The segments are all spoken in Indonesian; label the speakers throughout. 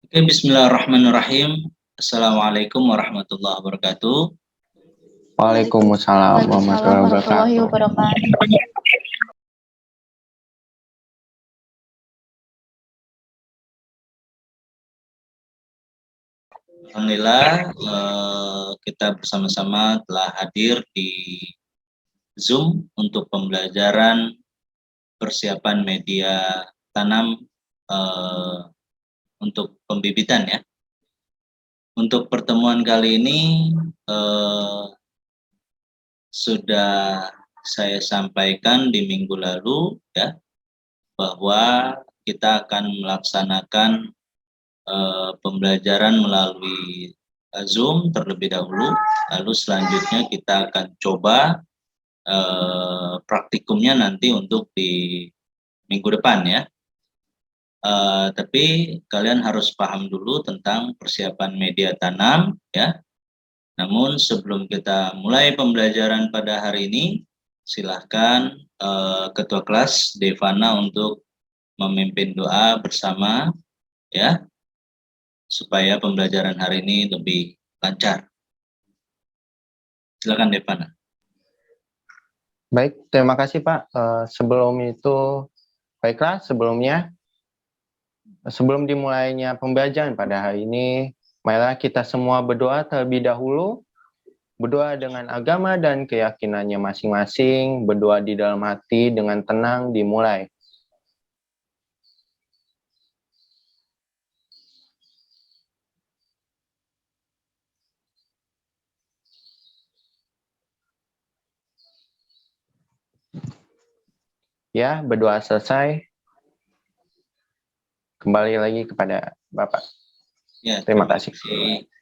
Speaker 1: Oke, bismillahirrahmanirrahim. Assalamualaikum warahmatullahi wabarakatuh.
Speaker 2: Waalaikumsalam warahmatullahi wabarakatuh.
Speaker 1: Alhamdulillah, kita bersama-sama telah hadir di Zoom untuk pembelajaran persiapan media tanam untuk pembibitan ya. Untuk pertemuan kali ini sudah saya sampaikan di minggu lalu ya, bahwa kita akan melaksanakan pembelajaran melalui Zoom terlebih dahulu, lalu selanjutnya kita akan coba praktikumnya nanti untuk di minggu depan ya. Tapi kalian harus paham dulu tentang persiapan media tanam ya. Namun sebelum kita mulai pembelajaran pada hari ini, silahkan Ketua Kelas Devana untuk memimpin doa bersama ya, supaya pembelajaran hari ini lebih lancar. Silakan Devana.
Speaker 2: Baik, terima kasih Pak. Sebelum dimulainya pembelajaran pada hari ini, marilah kita semua berdoa terlebih dahulu. Berdoa dengan agama dan keyakinannya masing-masing, berdoa di dalam hati dengan tenang dimulai. Ya, berdoa selesai. Kembali lagi kepada Bapak.
Speaker 1: Ya,
Speaker 2: terima kasih.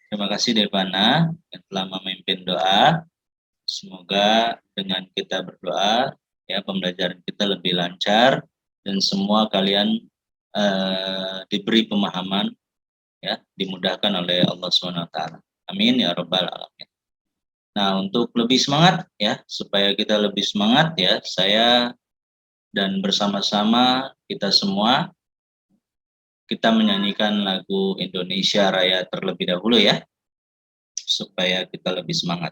Speaker 1: Terima kasih Devana yang telah memimpin doa. Semoga dengan kita berdoa ya, pembelajaran kita lebih lancar dan semua kalian diberi pemahaman ya, dimudahkan oleh Allah SWT. Amin ya rabbal alamin. Nah, untuk lebih semangat ya, supaya kita lebih semangat ya, saya dan bersama-sama kita semua kita menyanyikan lagu Indonesia Raya terlebih dahulu ya, supaya kita lebih semangat.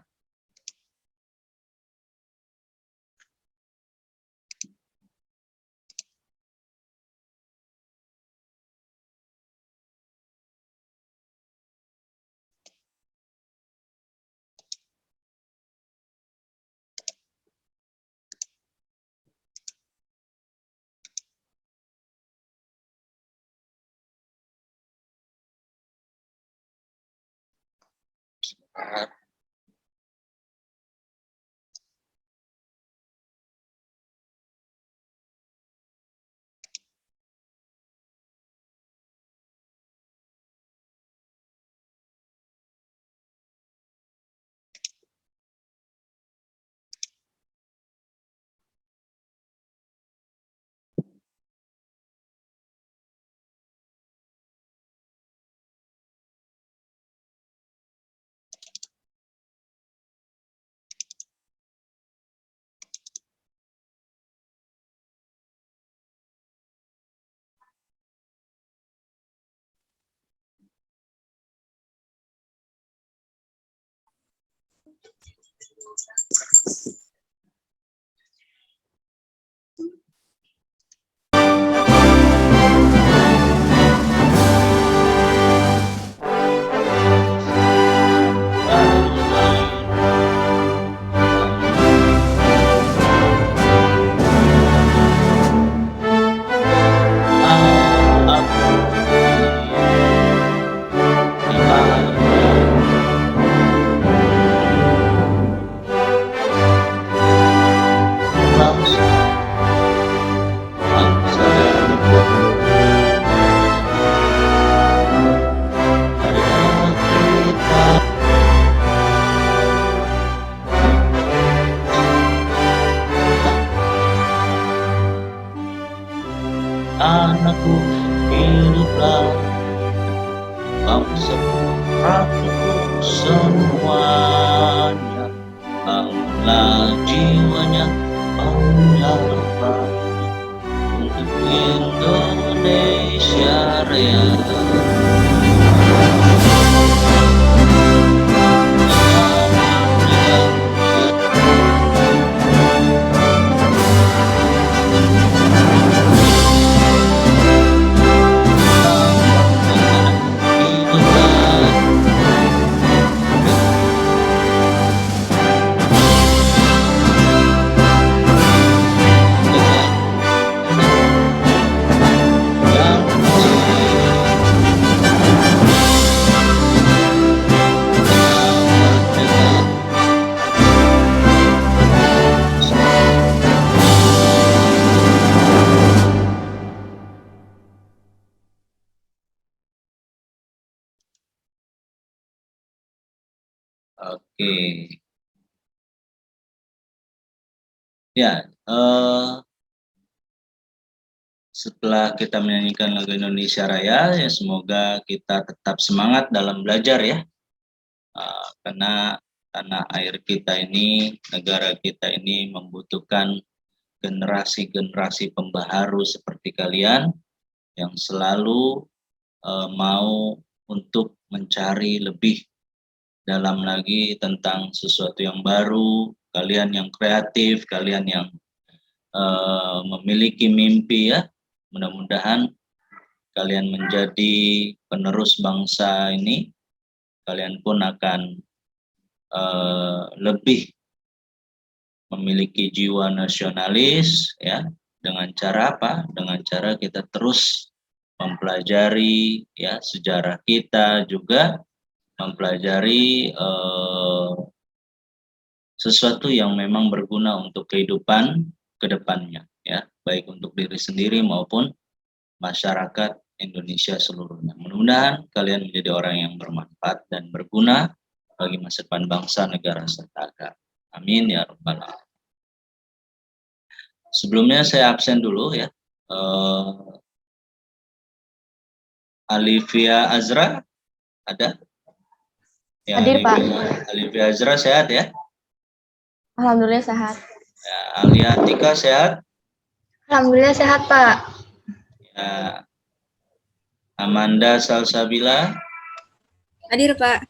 Speaker 1: Anakku hiduplah, bangsa rakyatku semuanya, bangunlah jiwanya, bangunlah rakyat untuk Indonesia Raya. Oke. Ya, setelah kita menyanyikan lagu Indonesia Raya, ya semoga kita tetap semangat dalam belajar ya. Karena tanah air kita ini, negara kita ini membutuhkan generasi-generasi pembaharu seperti kalian yang selalu mau untuk mencari lebih dalam lagi tentang sesuatu yang baru, kalian yang kreatif, kalian yang memiliki mimpi ya. Mudah-mudahan kalian menjadi penerus bangsa ini, kalian pun akan lebih memiliki jiwa nasionalis ya. Dengan cara apa? Dengan cara kita terus mempelajari ya sejarah kita, juga mempelajari sesuatu yang memang berguna untuk kehidupan ke depannya ya, baik untuk diri sendiri maupun masyarakat Indonesia seluruhnya. Mudah-mudahan kalian menjadi orang yang bermanfaat dan berguna bagi masa depan bangsa, negara, serta agama. Amin ya rabbal alamin. Sebelumnya saya absen dulu ya. Alivia Azra ada? Ya,
Speaker 3: Hadir, Pak.
Speaker 1: Alivia Azra sehat ya?
Speaker 3: Alhamdulillah sehat.
Speaker 1: Ya, Alia Atika sehat?
Speaker 3: Alhamdulillah sehat, Pak.
Speaker 1: Ya. Amanda Salsabila?
Speaker 3: Hadir, Pak.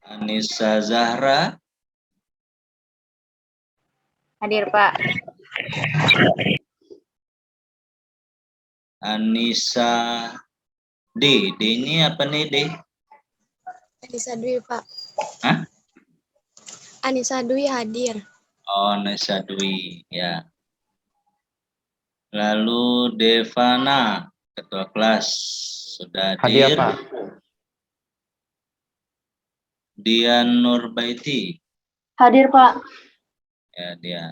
Speaker 1: Anissa Zahra?
Speaker 3: Hadir, Pak.
Speaker 1: Anissa D. D ini apa nih D?
Speaker 3: Anissa Dwi, Pak.
Speaker 1: Hah?
Speaker 3: Anissa Dwi hadir.
Speaker 1: Oh, Anissa Dwi ya. Lalu Devana, ketua kelas, sudah hadir.
Speaker 2: Hadir, Pak.
Speaker 1: Dian Nurbaiti.
Speaker 3: Hadir, Pak.
Speaker 1: Ya, dia.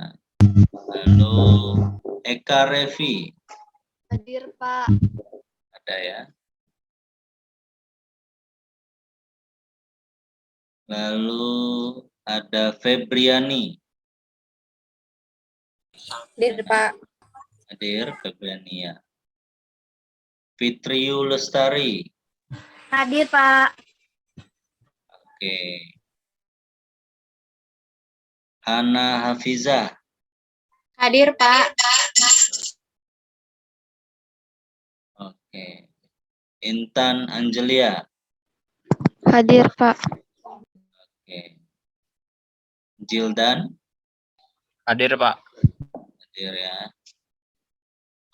Speaker 1: Lalu Eka Revi.
Speaker 3: Hadir, Pak.
Speaker 1: Ada ya. Lalu ada Febriani.
Speaker 3: Hadir, Pak.
Speaker 1: Hadir Febriani ya. Fitriyu Lestari.
Speaker 3: Hadir, Pak.
Speaker 1: Oke. Hana Hafizah.
Speaker 3: Hadir, Pak.
Speaker 1: Oke. Intan Angelia.
Speaker 3: Hadir, Pak.
Speaker 1: Oke. Jildan.
Speaker 2: Hadir, Pak.
Speaker 1: Hadir ya.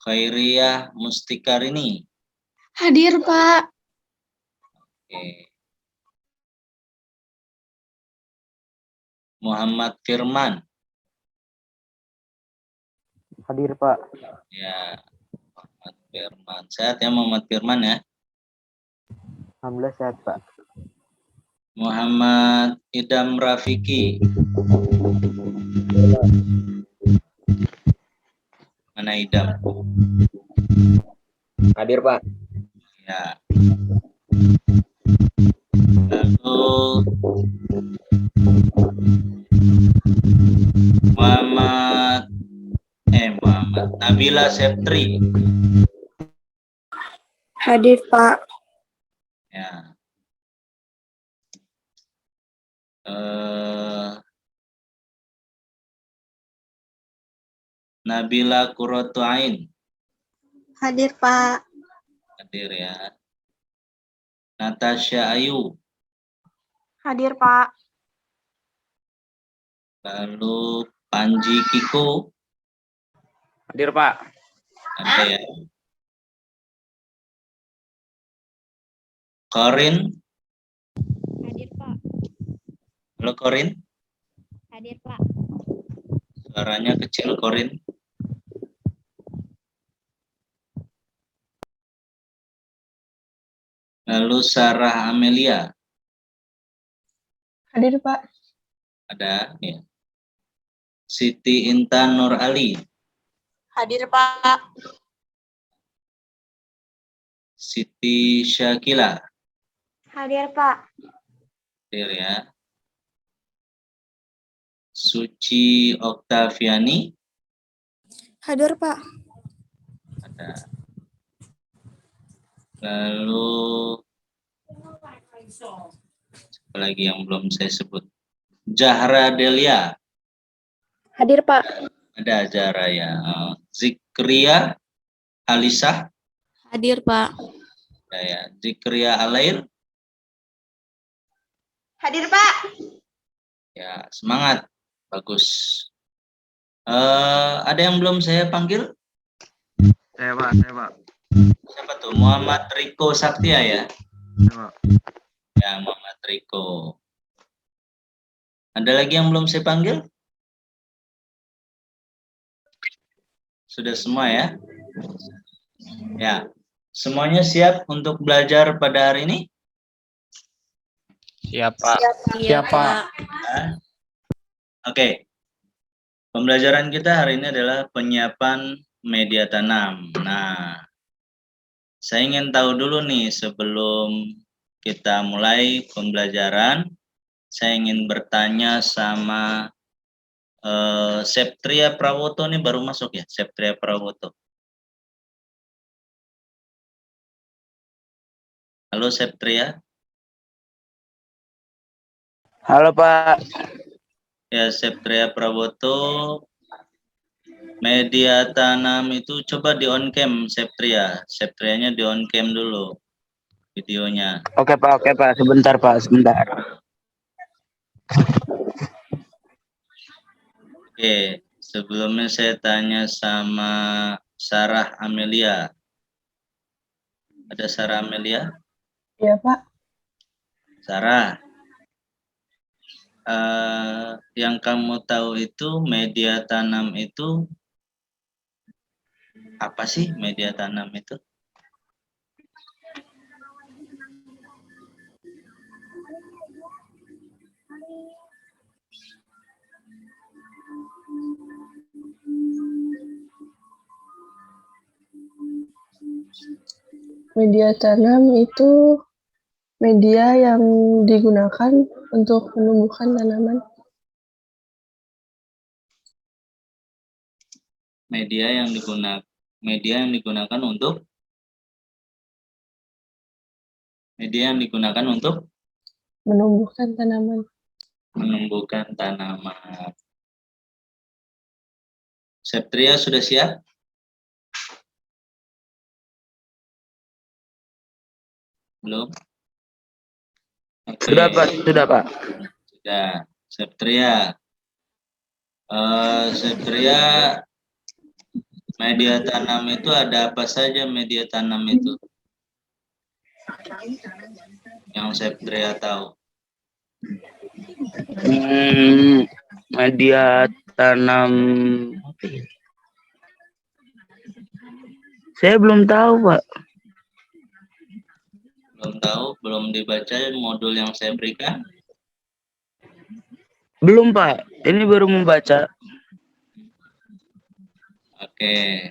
Speaker 1: Khairiyah Mustikarini.
Speaker 3: Hadir, Pak.
Speaker 1: Oke. Muhammad Firman.
Speaker 2: Hadir, Pak.
Speaker 1: Ya. Muhammad Firman. Sehat ya Muhammad Firman ya.
Speaker 2: Alhamdulillah sehat, Pak.
Speaker 1: Muhammad Idam Rafiki. Mana Idam?
Speaker 2: Hadir, Pak.
Speaker 1: Ya. Lalu Muhammad Nabila Septri.
Speaker 3: Hadir, Pak.
Speaker 1: Ya. Nabila Qurratu Ain.
Speaker 3: Hadir, Pak.
Speaker 1: Hadir ya. Natasha Ayu.
Speaker 3: Hadir, Pak.
Speaker 1: Lalu Panji Kiko.
Speaker 2: Hadir, Pak.
Speaker 1: Ada ya. Korin.
Speaker 3: Hadir, Pak.
Speaker 1: Halo Korin.
Speaker 3: Hadir, Pak.
Speaker 1: Suaranya kecil Korin. Lalu Sarah Amelia.
Speaker 3: Hadir, Pak.
Speaker 1: Ada ya. Siti Intan Nur Ali.
Speaker 3: Hadir, Pak.
Speaker 1: Siti Syakila.
Speaker 3: Hadir, Pak.
Speaker 1: Hadir ya. Suci Oktaviani.
Speaker 3: Hadir, Pak.
Speaker 1: Ada. Lalu siapa lagi yang belum saya sebut? Zahra Delia.
Speaker 3: Hadir, Pak.
Speaker 1: Ada Zahra ya. Zikria Alisah.
Speaker 3: Hadir, Pak.
Speaker 1: Ada ya. Zikria Alair.
Speaker 3: Hadir, Pak.
Speaker 1: Ya, semangat. Bagus. Ada yang belum saya panggil?
Speaker 2: Saya Pak.
Speaker 1: Siapa tuh? Muhammad Riko Saktia ya?
Speaker 2: Pak.
Speaker 1: Ya, Muhammad Riko. Ada lagi yang belum saya panggil? Sudah semua ya? Ya. Semuanya siap untuk belajar pada hari ini?
Speaker 2: Siapa?
Speaker 3: Iya, Pak.
Speaker 1: Ya. Oke. Pembelajaran kita hari ini adalah penyiapan media tanam. Nah, saya ingin tahu dulu nih sebelum kita mulai pembelajaran, saya ingin bertanya sama Septria Prawoto nih baru masuk ya, Septria Prawoto. Halo Septria.
Speaker 4: Halo Pak.
Speaker 1: Ya, Septria Prawoto. Media tanam itu coba di on cam Septria. Septrianya di on cam dulu videonya.
Speaker 4: Oke Pak. Sebentar Pak, sebentar.
Speaker 1: Oke, sebelumnya saya tanya sama Sarah Amelia. Ada Sarah Amelia?
Speaker 3: Iya, Pak.
Speaker 1: Sarah, yang kamu tahu itu media tanam itu apa sih media tanam itu?
Speaker 5: Media tanam itu media yang digunakan untuk menumbuhkan tanaman.
Speaker 1: Media yang digunakan untuk
Speaker 5: Menumbuhkan tanaman.
Speaker 1: menumbuhkan tanaman. Septria sudah siap? Belum? Oke.
Speaker 4: Sudah Pak.
Speaker 1: Sudah. Septria. Septria, media tanam itu ada apa saja media tanam itu? Yang Septria tahu.
Speaker 4: Media tanam. Saya belum tahu Pak.
Speaker 1: Belum tahu, belum dibaca modul yang saya berikan?
Speaker 4: Belum Pak. Ini baru membaca.
Speaker 1: Oke.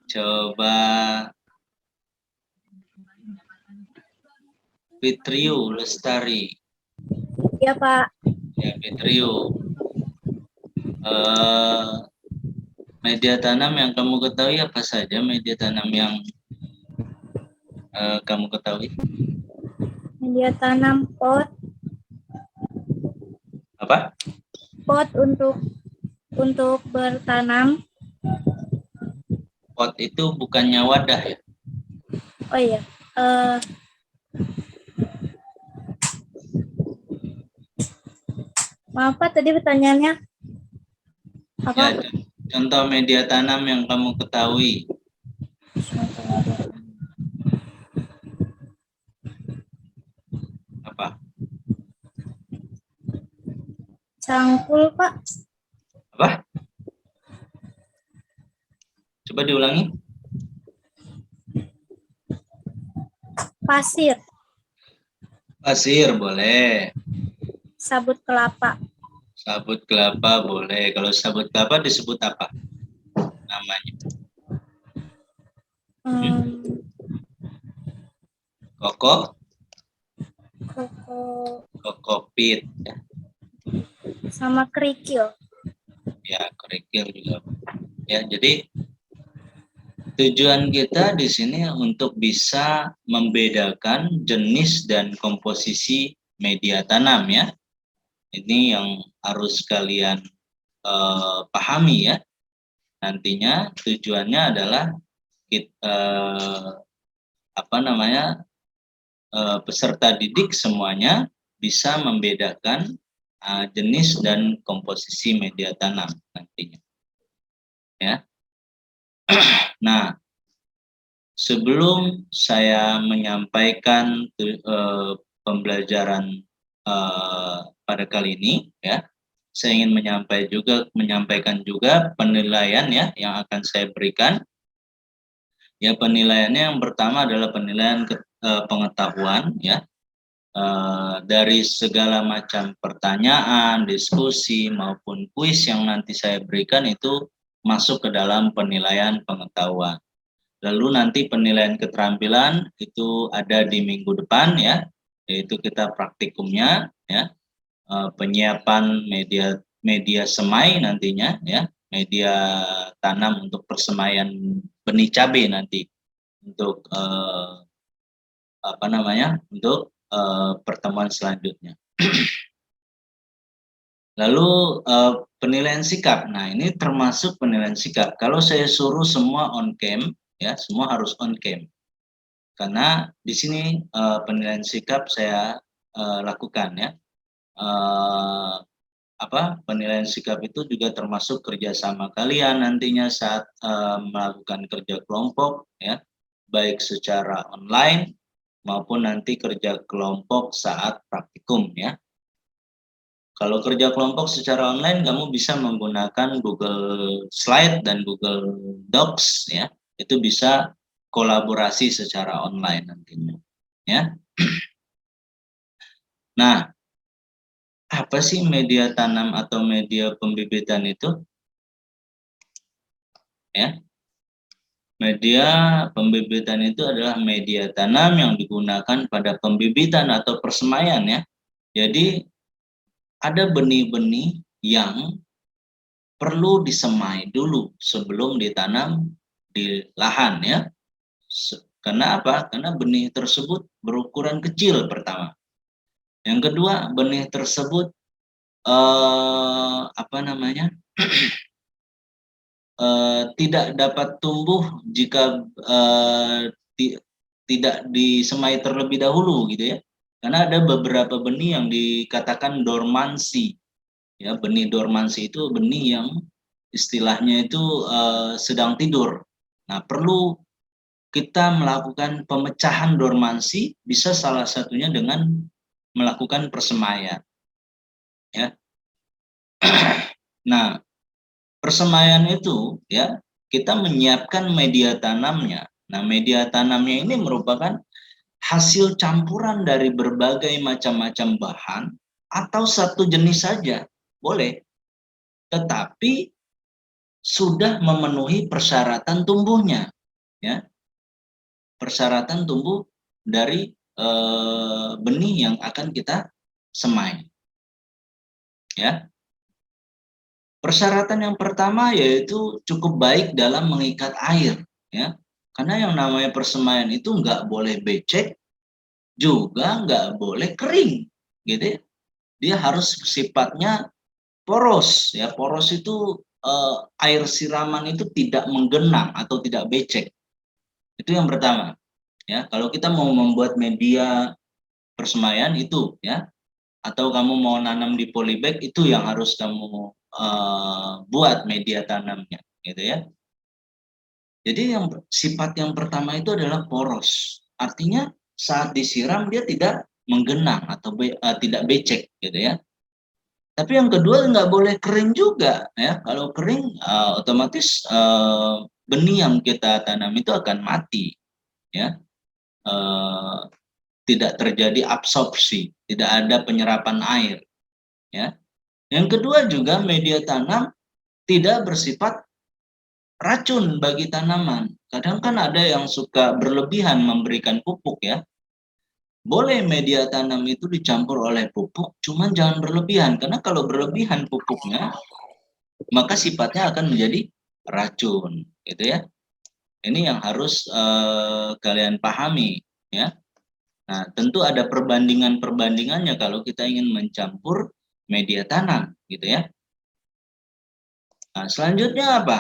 Speaker 1: Coba Fitriu Lestari.
Speaker 3: Iya, Pak.
Speaker 1: Ya, Fitriu. Media tanam yang kamu ketahui apa saja media tanam yang kamu ketahui?
Speaker 3: Media tanam pot
Speaker 1: Apa?
Speaker 3: untuk bertanam.
Speaker 1: Pot itu bukannya wadah ya?
Speaker 3: Oh iya. Maaf Pak, tadi pertanyaannya apa?
Speaker 1: Ya, contoh media tanam yang kamu ketahui. Apa?
Speaker 3: Cangkul, Pak.
Speaker 1: Apa? Coba diulangi.
Speaker 3: Pasir.
Speaker 1: Pasir boleh.
Speaker 3: Sabut kelapa.
Speaker 1: Sabut kelapa boleh. Kalau sabut kelapa disebut apa namanya? Koko? kokopit,
Speaker 3: sama kerikil.
Speaker 1: ya kerikil juga. Ya, jadi tujuan kita di sini untuk bisa membedakan jenis dan komposisi media tanam ya. Ini yang harus kalian pahami ya. Nantinya tujuannya adalah peserta didik semuanya bisa membedakan jenis dan komposisi media tanam nantinya. Ya. Nah, sebelum saya menyampaikan pembelajaran pada kali ini, ya, saya ingin menyampaikan juga penilaian ya yang akan saya berikan. Ya, penilaiannya yang pertama adalah penilaian pengetahuan ya. Dari segala macam pertanyaan, diskusi maupun kuis yang nanti saya berikan itu masuk ke dalam penilaian pengetahuan. Lalu nanti penilaian keterampilan itu ada di minggu depan ya, yaitu kita praktikumnya ya, penyiapan media semai nantinya ya, media tanam untuk persemaian benih cabai nanti untuk untuk pertemuan selanjutnya. Lalu penilaian sikap. Nah, ini termasuk penilaian sikap. Kalau saya suruh semua on cam, ya semua harus on cam. Karena di sini penilaian sikap saya lakukan ya. Penilaian sikap itu juga termasuk kerjasama kalian nantinya saat melakukan kerja kelompok ya, baik secara online maupun nanti kerja kelompok saat praktikum ya. Kalau kerja kelompok secara online, kamu bisa menggunakan Google Slide dan Google Docs, ya. Itu bisa kolaborasi secara online nantinya, ya. Nah, apa sih media tanam atau media pembibitan itu? Ya, media pembibitan itu adalah media tanam yang digunakan pada pembibitan atau persemaian, ya. Jadi ada benih-benih yang perlu disemai dulu sebelum ditanam di lahan ya. Karena apa? Karena benih tersebut berukuran kecil pertama. Yang kedua, benih tersebut tidak dapat tumbuh jika tidak disemai terlebih dahulu gitu ya. Karena ada beberapa benih yang dikatakan dormansi. Ya, benih dormansi itu benih yang istilahnya itu sedang tidur. Nah, perlu kita melakukan pemecahan dormansi, bisa salah satunya dengan melakukan persemaian. Ya. Nah, persemaian itu ya, kita menyiapkan media tanamnya. Nah, media tanamnya ini merupakan hasil campuran dari berbagai macam-macam bahan atau satu jenis saja, boleh. Tetapi sudah memenuhi persyaratan tumbuhnya, ya. Persyaratan tumbuh dari benih yang akan kita semai. Ya. Persyaratan yang pertama yaitu cukup baik dalam mengikat air, ya. Karena yang namanya persemaian itu nggak boleh becek, juga nggak boleh kering, gitu ya. Dia harus sifatnya poros, ya. Poros itu air siraman itu tidak menggenang atau tidak becek. Itu yang pertama. Ya, kalau kita mau membuat media persemaian itu, ya, atau kamu mau nanam di polybag, itu yang harus kamu buat media tanamnya, gitu ya. Jadi sifat yang pertama itu adalah poros. Artinya saat disiram dia tidak menggenang atau tidak becek, gitu ya. Tapi yang kedua nggak boleh kering juga, ya. Kalau kering otomatis benih yang kita tanam itu akan mati, ya. Tidak terjadi absorpsi, tidak ada penyerapan air, ya. Yang kedua juga media tanam tidak bersifat racun bagi tanaman. Kadang kan ada yang suka berlebihan memberikan pupuk ya. boleh media tanam itu dicampur oleh pupuk, cuman jangan berlebihan, karena kalau berlebihan pupuknya, maka sifatnya akan menjadi racun, gitu ya. Ini yang harus kalian pahami, ya. Nah, tentu ada perbandingannya kalau kita ingin mencampur media tanam, gitu ya. Nah, selanjutnya apa?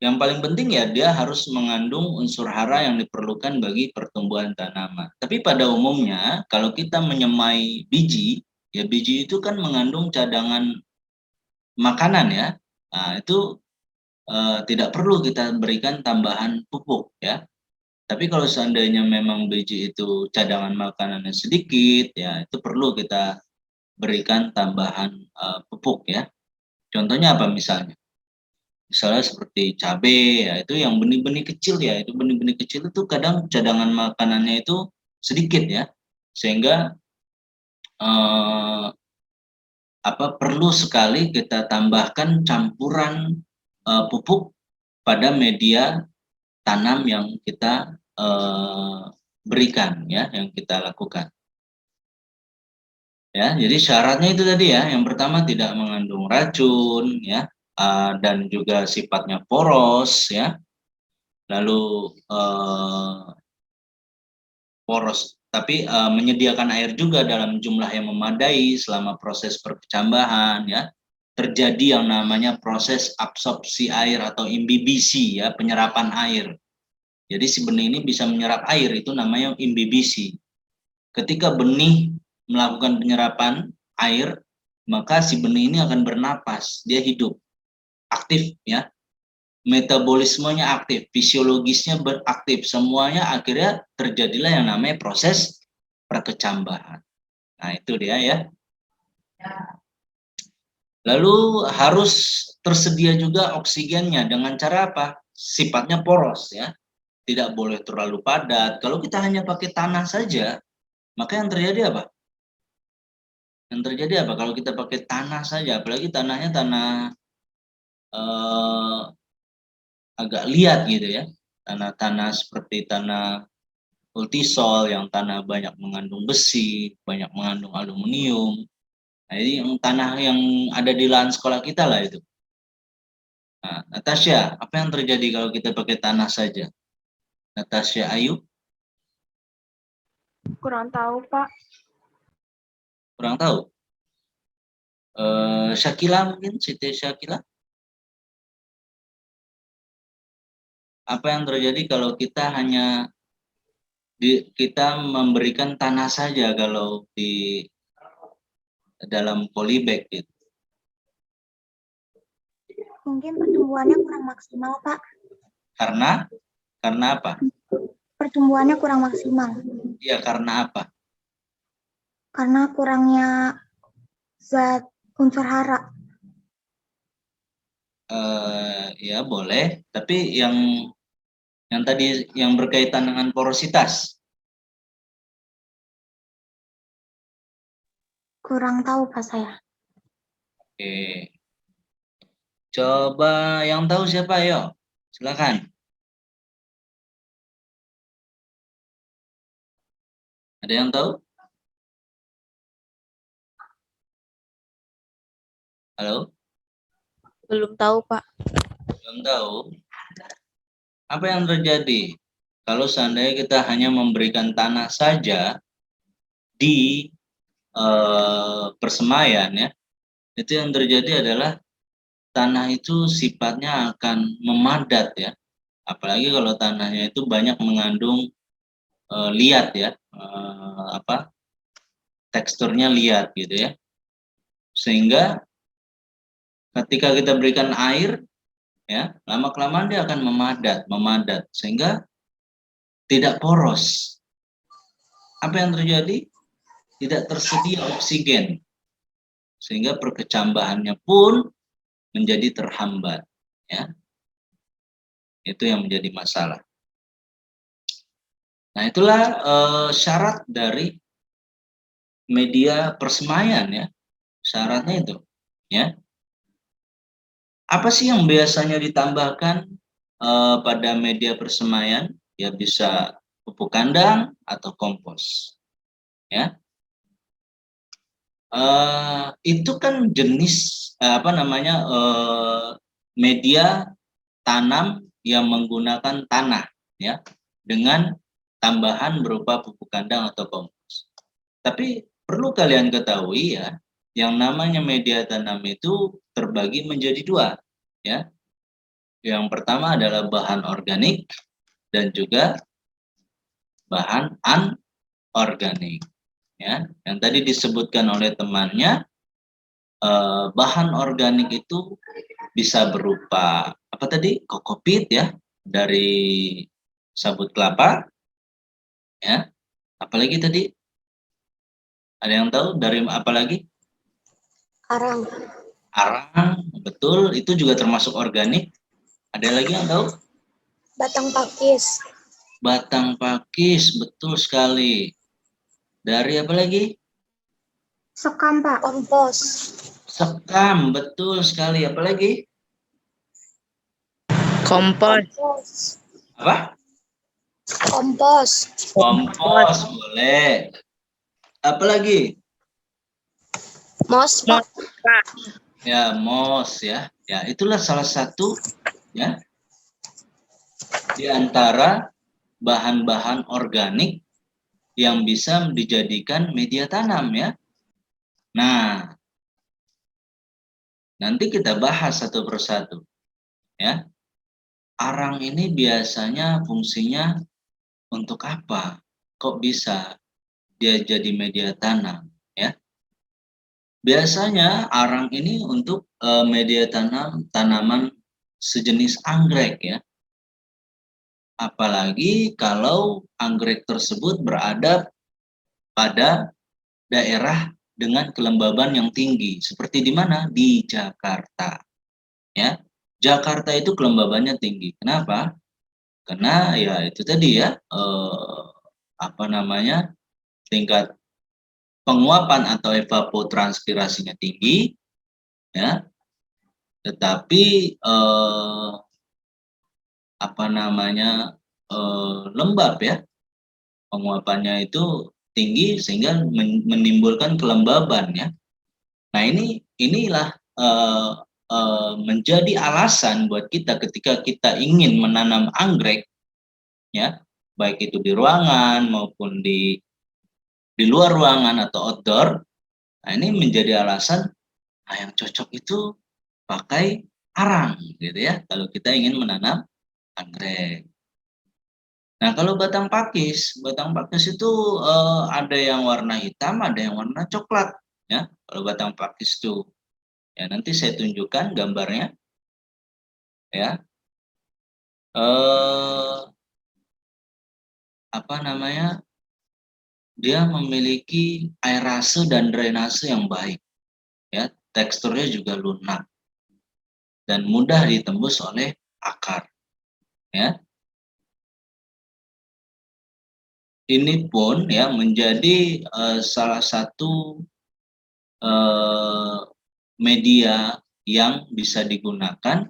Speaker 1: Yang paling penting ya dia harus mengandung unsur hara yang diperlukan bagi pertumbuhan tanaman. Tapi pada umumnya kalau kita menyemai biji, ya biji itu kan mengandung cadangan makanan ya. Nah, itu tidak perlu kita berikan tambahan pupuk ya. Tapi kalau seandainya memang biji itu cadangan makanannya sedikit, ya itu perlu kita berikan tambahan pupuk ya. Contohnya apa misalnya? Misalnya seperti cabai, ya itu yang benih-benih kecil ya, itu benih-benih kecil itu kadang cadangan makanannya itu sedikit ya, sehingga perlu sekali kita tambahkan campuran pupuk pada media tanam yang kita berikan ya, yang kita lakukan. Ya, jadi syaratnya itu tadi ya, yang pertama tidak mengandung racun ya, dan juga sifatnya poros ya, lalu poros, tapi menyediakan air juga dalam jumlah yang memadai selama proses perkecambahan ya, terjadi yang namanya proses absorpsi air atau imbibisi ya, penyerapan air. Jadi si benih ini bisa menyerap air, itu namanya imbibisi. Ketika benih melakukan penyerapan air, maka si benih ini akan bernapas, dia hidup, aktif ya. Metabolismenya aktif, fisiologisnya beraktif, semuanya akhirnya terjadilah yang namanya proses perkecambahan. Nah, itu dia ya. Lalu harus tersedia juga oksigennya dengan cara apa? Sifatnya poros ya. Tidak boleh terlalu padat. Kalau kita hanya pakai tanah saja, maka yang terjadi apa? Yang terjadi apa? Kalau kita pakai tanah saja, apalagi tanahnya tanah agak liat gitu ya, tanah-tanah seperti tanah multisol yang tanah banyak mengandung besi, banyak mengandung aluminium. Nah, ini yang tanah yang ada di lahan sekolah kita lah itu. Nah, Natasha, apa yang terjadi kalau kita pakai tanah saja? Natasha Ayu?
Speaker 3: Kurang tahu, Pak.
Speaker 1: Kurang tahu. Syakila mungkin, Siti Syakila? Apa yang terjadi kalau kita hanya kita memberikan tanah saja kalau di dalam polybag gitu?
Speaker 3: Mungkin pertumbuhannya kurang maksimal, Pak.
Speaker 1: Karena apa?
Speaker 3: Pertumbuhannya kurang maksimal.
Speaker 1: Ya, karena apa?
Speaker 3: Karena kurangnya zat unsur hara.
Speaker 1: Ya boleh, tapi yang tadi yang berkaitan dengan porositas.
Speaker 3: Kurang tahu, Pak, saya.
Speaker 1: Oke. Coba yang tahu siapa, ayo. Silakan. Ada yang tahu? Halo?
Speaker 6: Belum tahu, Pak.
Speaker 1: Belum tahu. Apa yang terjadi kalau seandainya kita hanya memberikan tanah saja di persemaian ya? Itu yang terjadi adalah tanah itu sifatnya akan memadat ya. Apalagi kalau tanahnya itu banyak mengandung liat ya, teksturnya liat gitu ya, sehingga ketika kita berikan air ya, lama kelamaan dia akan memadat sehingga tidak poros. Apa yang terjadi? Tidak tersedia oksigen sehingga perkecambahannya pun menjadi terhambat ya. Itu yang menjadi masalah. Nah, itulah syarat dari media persemaian ya. Syaratnya itu ya. Apa sih yang biasanya ditambahkan pada media persemaian? Ya bisa pupuk kandang atau kompos. Ya, itu kan jenis media tanam yang menggunakan tanah, ya, dengan tambahan berupa pupuk kandang atau kompos. Tapi perlu kalian ketahui ya, yang namanya media tanam itu terbagi menjadi dua, ya. Yang pertama adalah bahan organik dan juga bahan anorganik. Ya, yang tadi disebutkan oleh temannya, bahan organik itu bisa berupa apa tadi, kokopit ya, dari sabut kelapa, ya. Apalagi tadi, ada yang tahu dari apa lagi?
Speaker 3: Arang.
Speaker 1: Arang, betul, itu juga termasuk organik. Ada lagi yang tahu?
Speaker 3: Batang pakis.
Speaker 1: Batang pakis, betul sekali. Dari apa lagi?
Speaker 3: Sekam, Pak. Kompos.
Speaker 1: Sekam, betul sekali. Apa lagi?
Speaker 4: Kompos.
Speaker 3: Kompos.
Speaker 1: Apa?
Speaker 3: Kompos.
Speaker 1: Kompos, boleh. Apa lagi?
Speaker 3: Mos, Pak.
Speaker 1: Ya, moss ya. Ya, itulah salah satu ya di antara bahan-bahan organik yang bisa dijadikan media tanam ya. Nah, nanti kita bahas satu persatu ya. Arang ini biasanya fungsinya untuk apa? Kok bisa dia jadi media tanam ya? Biasanya arang ini untuk media tanaman sejenis anggrek ya. Apalagi kalau anggrek tersebut berada pada daerah dengan kelembaban yang tinggi. Seperti di mana? Di Jakarta. Ya, Jakarta itu kelembabannya tinggi. Kenapa? Karena ya itu tadi ya, tingkat penguapan atau evapotranspirasinya tinggi, ya. Tetapi lembab ya, penguapannya itu tinggi sehingga menimbulkan kelembaban ya. Nah inilah menjadi alasan buat kita ketika kita ingin menanam anggrek ya, baik itu di ruangan maupun di luar ruangan atau outdoor. Nah ini menjadi alasan yang cocok itu pakai arang gitu ya kalau kita ingin menanam anggrek. Nah, kalau batang pakis itu ada yang warna hitam, ada yang warna coklat, ya. Kalau batang pakis itu, ya nanti saya tunjukkan gambarnya, ya. Dia memiliki aerase dan drainase yang baik, ya. Teksturnya juga lunak dan mudah ditembus oleh akar, ya. Ini pun ya menjadi salah satu media yang bisa digunakan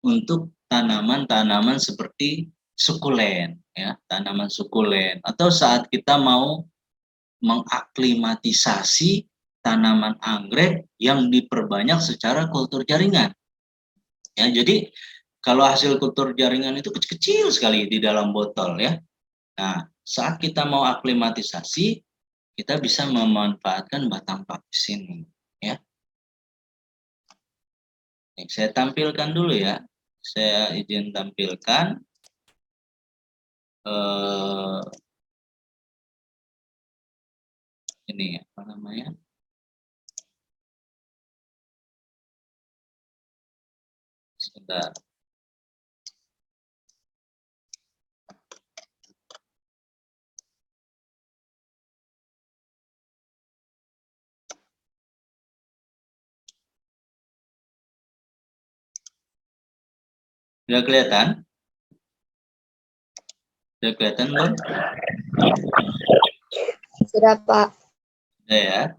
Speaker 1: untuk tanaman-tanaman seperti sukulen ya, tanaman sukulen, atau saat kita mau mengaklimatisasi tanaman anggrek yang diperbanyak secara kultur jaringan. Ya, jadi kalau hasil kultur jaringan itu kecil-kecil sekali di dalam botol ya. Nah, saat kita mau aklimatisasi, kita bisa memanfaatkan batang pakis ini ya. Saya tampilkan dulu ya. Saya izin tampilkan ini apa namanya? Sebentar. Sudah kelihatan? Sudah kelihatan belum?
Speaker 3: Sudah, Pak.
Speaker 1: Sudah ya.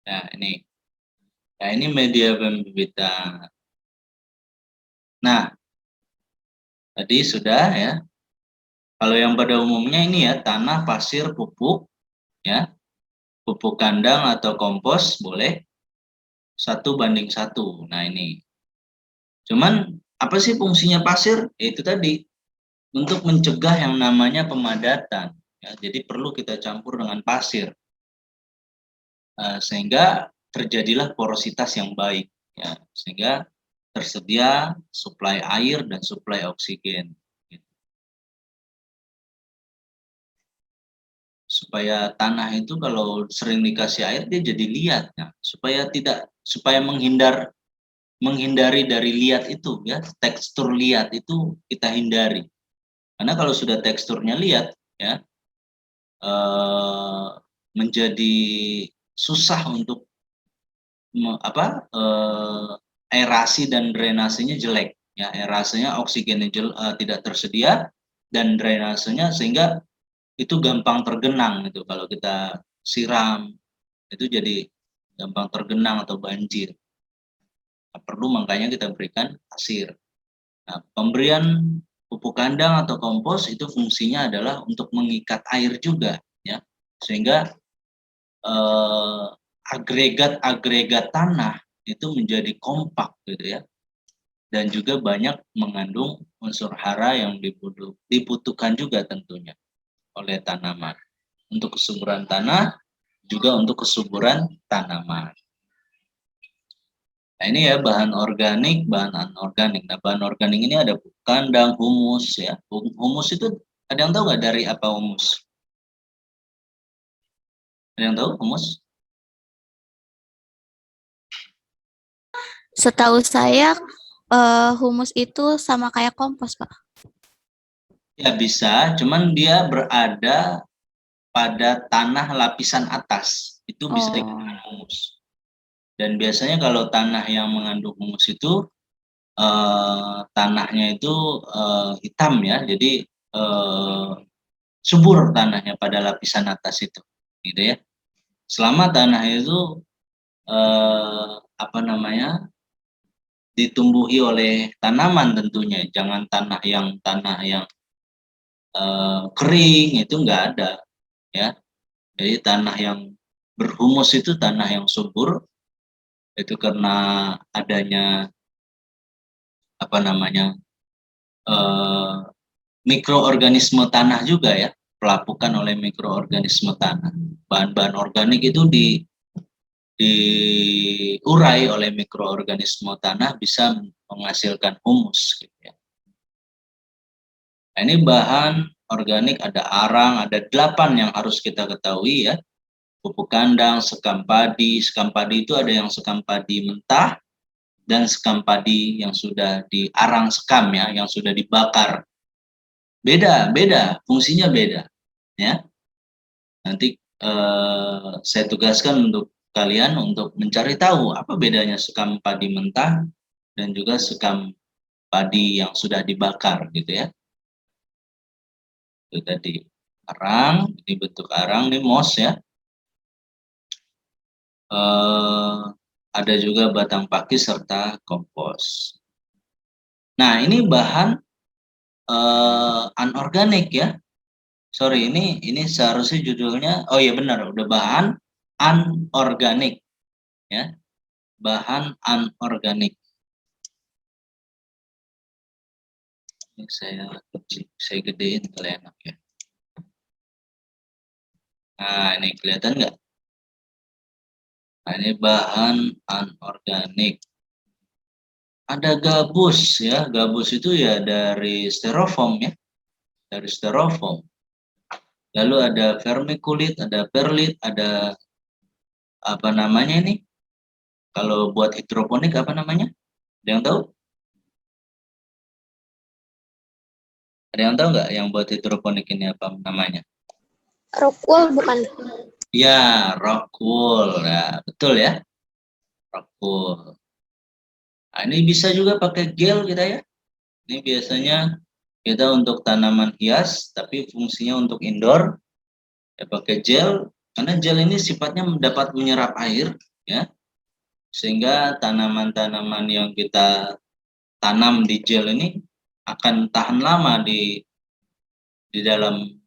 Speaker 1: Nah, ini. Nah, ini media pembibitan. Nah, Tadi sudah ya. Kalau yang pada umumnya ini ya, tanah, pasir, pupuk, ya, pupuk kandang atau kompos boleh 1:1. Nah ini. Cuman apa sih fungsinya pasir? Itu tadi untuk mencegah yang namanya pemadatan. Ya, jadi perlu kita campur dengan pasir sehingga terjadilah porositas yang baik. Ya, sehingga tersedia suplai air dan suplai oksigen. Supaya tanah itu kalau sering dikasih air dia jadi liat, ya. supaya menghindari dari liat itu, ya, tekstur liat itu kita hindari. Karena kalau sudah teksturnya liat, ya, menjadi susah untuk aerasi dan drainasenya jelek, ya, aerasinya oksigennya tidak tersedia dan drainasenya sehingga itu gampang tergenang gitu. Kalau kita siram itu jadi gampang tergenang atau banjir. Nah, perlu makanya kita berikan pasir. Nah, pemberian pupuk kandang atau kompos itu fungsinya adalah untuk mengikat air juga, ya, sehingga agregat-agregat tanah itu menjadi kompak gitu ya, dan juga banyak mengandung unsur hara yang dibutuhkan juga tentunya oleh tanaman untuk kesuburan tanah, juga untuk kesuburan tanaman. Nah ini ya bahan organik, bahan anorganik. Nah bahan organik ini ada pupuk kandang, humus ya. Humus itu ada yang tahu nggak dari apa humus? Ada yang tahu humus?
Speaker 6: Setahu saya humus itu sama kayak kompos, Pak.
Speaker 1: Ya bisa, cuman dia berada pada tanah lapisan atas. Itu bisa dikatakan humus. Dan biasanya kalau tanah yang mengandung humus itu tanahnya itu hitam ya, jadi subur tanahnya pada lapisan atas itu, gitu ya. Selama tanah itu ditumbuhi oleh tanaman tentunya, jangan tanah yang kering itu enggak ada, ya. Jadi tanah yang berhumus itu tanah yang subur, itu karena adanya mikroorganisme tanah juga ya, pelapukan oleh mikroorganisme tanah. Bahan-bahan organik itu diurai oleh mikroorganisme tanah bisa menghasilkan humus gitu ya. Nah, ini bahan organik ada arang, ada 8 yang harus kita ketahui ya. Pupuk kandang, sekam padi itu ada yang sekam padi mentah dan sekam padi yang sudah diarang sekam ya, yang sudah dibakar. Beda, fungsinya beda ya. Nanti saya tugaskan untuk kalian untuk mencari tahu apa bedanya sekam padi mentah dan juga sekam padi yang sudah dibakar gitu ya. Itu tadi arang, ini bentuk arang, ini mos ya. Ada juga batang pakis serta kompos. Nah ini bahan anorganik ya. Sorry, ini seharusnya judulnya, oh iya benar, udah bahan anorganik ya, bahan anorganik. Ini saya gedein kalau enak ya. Nah ini kelihatan nggak? Nah ini bahan anorganik. Ada gabus ya, gabus itu ya dari styrofoam ya, dari styrofoam. Lalu ada vermiculit, ada perlit, ada apa namanya ini? Kalau buat hidroponik apa namanya? Ada yang tahu? Ada yang tahu nggak yang buat hidroponik ini apa namanya?
Speaker 3: Rockwool bukan?
Speaker 1: Ya, rockwool. Ya, betul ya. Rockwool. Nah, ini bisa juga pakai gel kita ya. Ini biasanya kita untuk tanaman hias, tapi fungsinya untuk indoor. Ya pakai gel, karena gel ini sifatnya dapat menyerap air, ya. Sehingga tanaman-tanaman yang kita tanam di gel ini akan tahan lama di dalam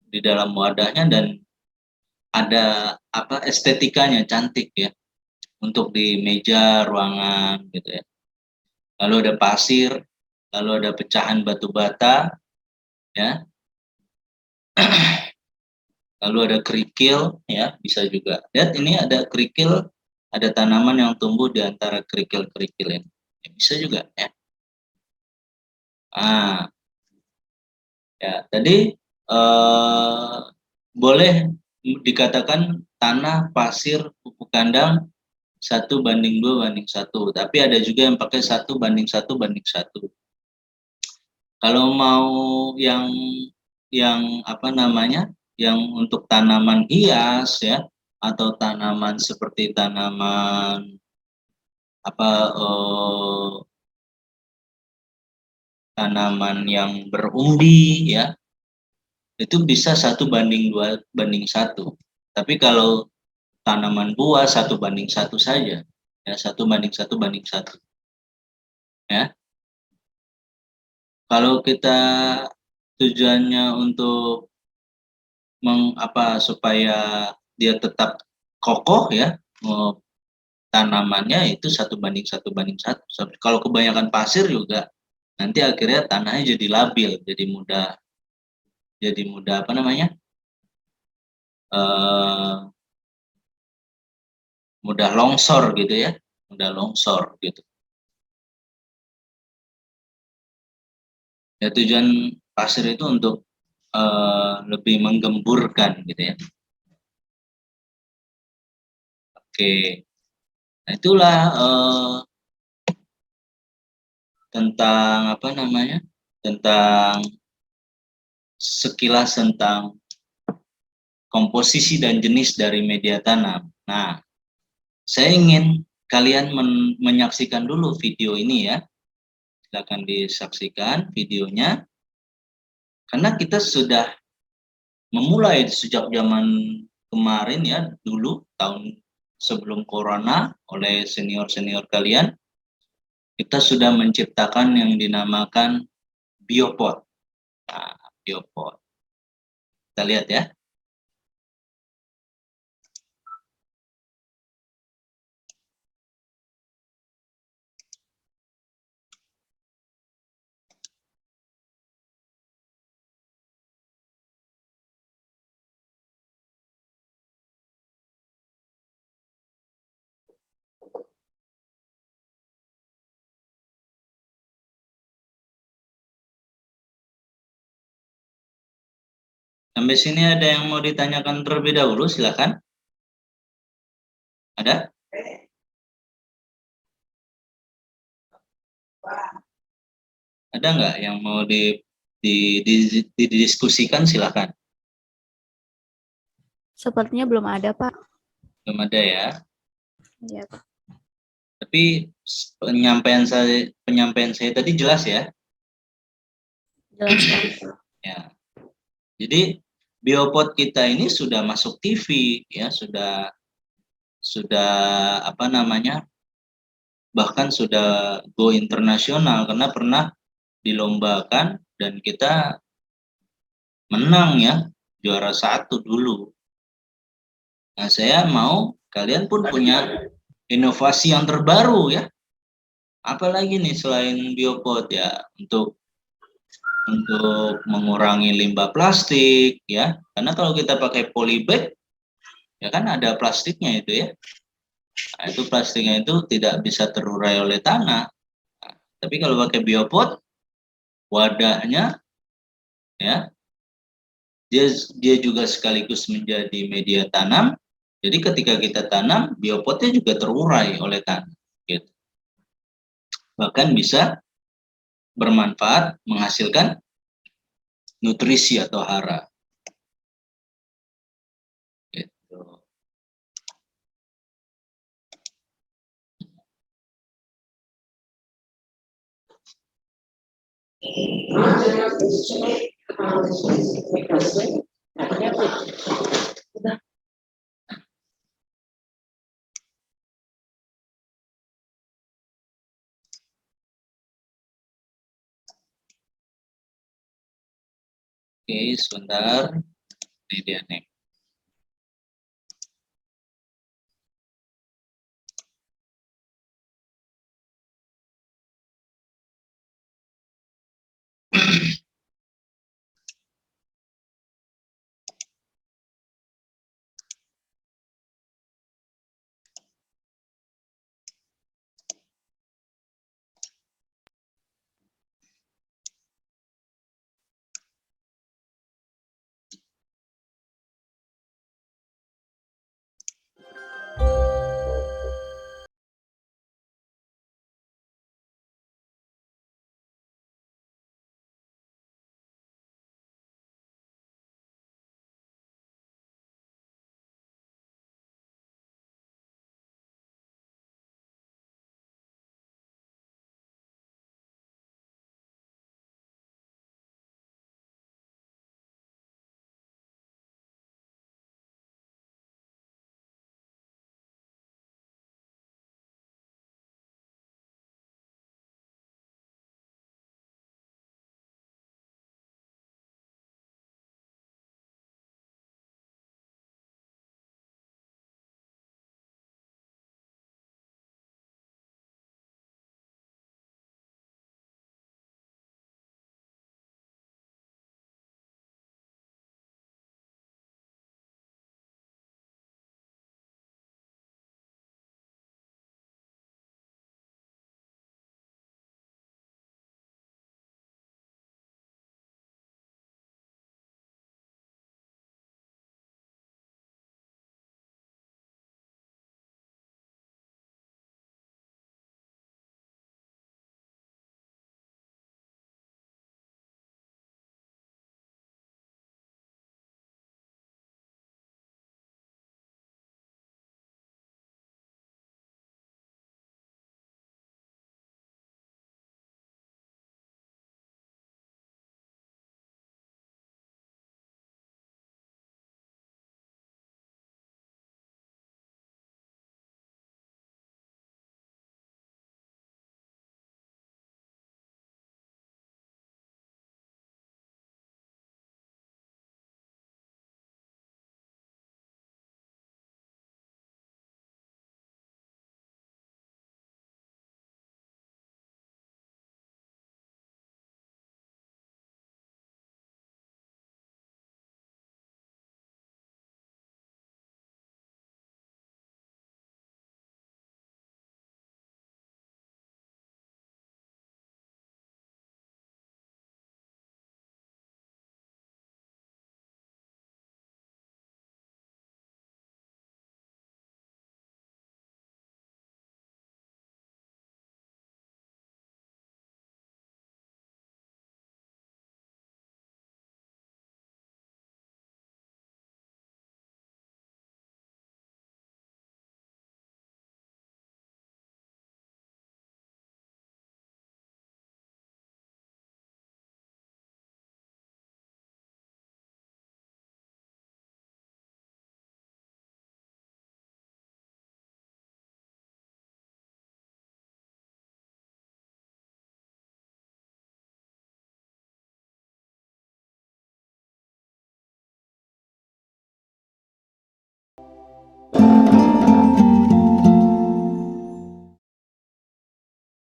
Speaker 1: di dalam wadahnya, dan ada estetikanya cantik ya untuk di meja ruangan gitu ya. Lalu ada pasir, lalu ada pecahan batu bata ya. Lalu ada kerikil ya, bisa juga. Lihat ini ada kerikil, ada tanaman yang tumbuh di antara kerikil-kerikil ini. Ya, bisa juga ya. Ya, tadi boleh dikatakan tanah, pasir, pupuk kandang 1:2:1. Tapi ada juga yang pakai 1:1:1. Kalau mau yang yang untuk tanaman hias ya, atau tanaman seperti tanaman tanaman yang berumbi ya, itu bisa 1:2:1. Tapi kalau tanaman buah 1:1 saja ya, 1:1:1 ya. Kalau kita tujuannya untuk supaya dia tetap kokoh ya, tanamannya itu 1:1:1. Kalau kebanyakan pasir juga nanti akhirnya tanahnya jadi labil, jadi mudah mudah longsor gitu ya, mudah longsor gitu. Ya, tujuan pasir itu untuk lebih menggemburkan gitu ya. Oke, nah itulah tentang tentang sekilas tentang komposisi dan jenis dari media tanam. Nah, saya ingin kalian menyaksikan dulu video ini ya. Silakan disaksikan videonya. Karena kita sudah memulai sejak zaman kemarin ya, dulu tahun sebelum corona, oleh senior-senior kalian, kita sudah menciptakan yang dinamakan biopot. Nah, biopot. Kita lihat ya. Sampai sini ada yang mau ditanyakan terlebih dahulu, silakan. Ada? Ada nggak yang mau didiskusikan, silakan.
Speaker 6: Sepertinya belum ada, Pak.
Speaker 1: Belum ada ya.
Speaker 6: Iya, Pak.
Speaker 1: Tapi penyampaian saya tadi jelas ya.
Speaker 6: Jelas, Pak.
Speaker 1: Ya. Jadi biopot kita ini sudah masuk TV ya, sudah bahkan sudah go internasional karena pernah dilombakan dan kita menang ya, juara 1 dulu. Nah, saya mau kalian pun punya inovasi yang terbaru ya. Apalagi nih selain biopot ya, untuk mengurangi limbah plastik ya. Karena kalau kita pakai polybag ya kan ada plastiknya itu ya. Nah, itu plastiknya itu tidak bisa terurai oleh tanah. Nah, tapi kalau pakai biopot, wadahnya ya, dia juga sekaligus menjadi media tanam. Jadi ketika kita tanam, biopotnya juga terurai oleh tanah. Gitu. Bahkan bisa bermanfaat, menghasilkan nutrisi atau hara. Gitu. Oke, sebentar. Ini dia nih.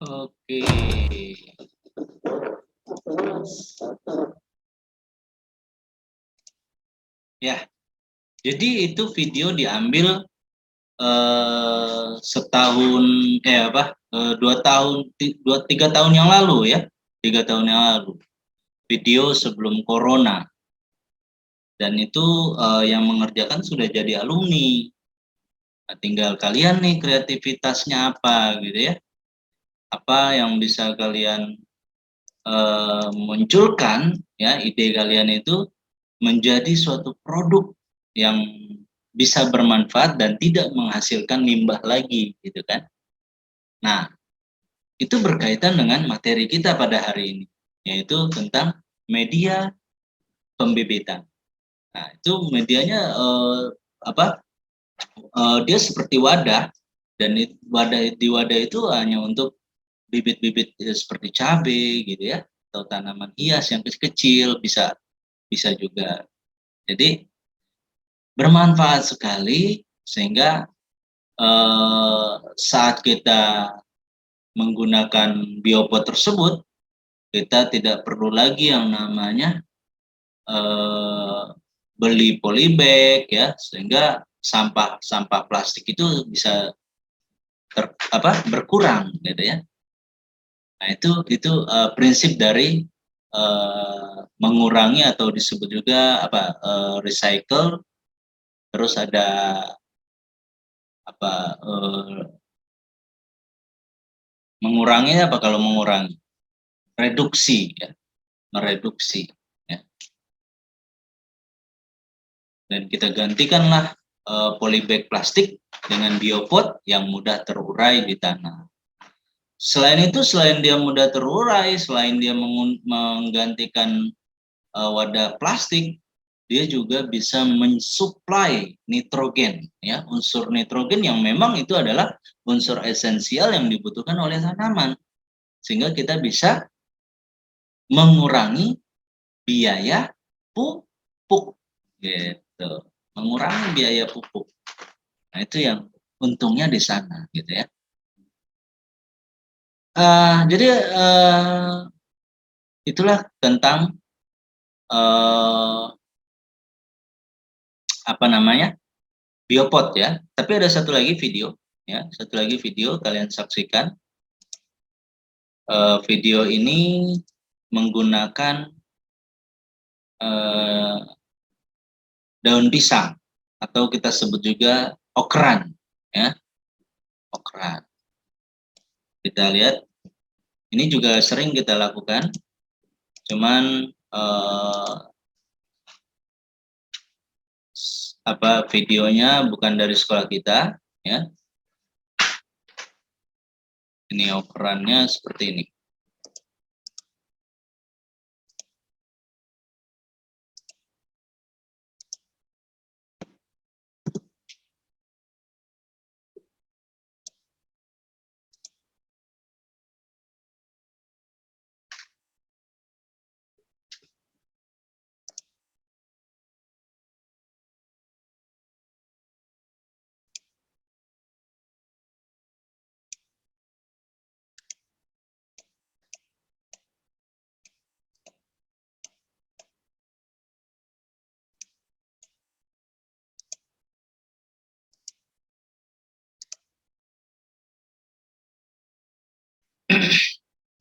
Speaker 1: Oke. Ya, jadi itu video diambil setahun, 2 tahun, 3 tahun yang lalu ya, 3 tahun yang lalu. Video sebelum corona. Dan itu yang mengerjakan sudah jadi alumni. Nah, tinggal kalian nih kreativitasnya apa gitu ya. Apa yang bisa kalian munculkan ya, ide kalian itu menjadi suatu produk yang bisa bermanfaat dan tidak menghasilkan limbah lagi gitu kan. Nah, itu berkaitan dengan materi kita pada hari ini, yaitu tentang media pembibitan. Nah, itu medianya dia seperti wadah, dan di wadah itu hanya untuk bibit-bibit seperti cabai gitu ya, atau tanaman hias yang kecil-kecil, bisa bisa juga. Jadi bermanfaat sekali sehingga saat kita menggunakan biopot tersebut, kita tidak perlu lagi yang namanya beli polybag ya, sehingga sampah plastik itu bisa berkurang gitu ya. Nah, itu prinsip dari mengurangi atau disebut juga recycle. Terus ada mengurangi apa kalau mengurangi? Reduksi ya, mereduksi ya. Dan kita gantikanlah polybag plastik dengan biopot yang mudah terurai di tanah. Selain itu, selain dia mudah terurai, selain dia menggantikan wadah plastik, dia juga bisa mensuplai nitrogen, ya, unsur nitrogen yang memang itu adalah unsur esensial yang dibutuhkan oleh tanaman, sehingga kita bisa mengurangi biaya pupuk, gitu, mengurangi biaya pupuk. Nah, itu yang untungnya di sana, gitu ya. Jadi itulah tentang biopot ya. Tapi ada satu lagi video ya, kalian saksikan. Video ini menggunakan daun pisang atau kita sebut juga okran ya, okran. Kita lihat, ini juga sering kita lakukan, cuman videonya bukan dari sekolah kita ya. Ini okrannya seperti ini.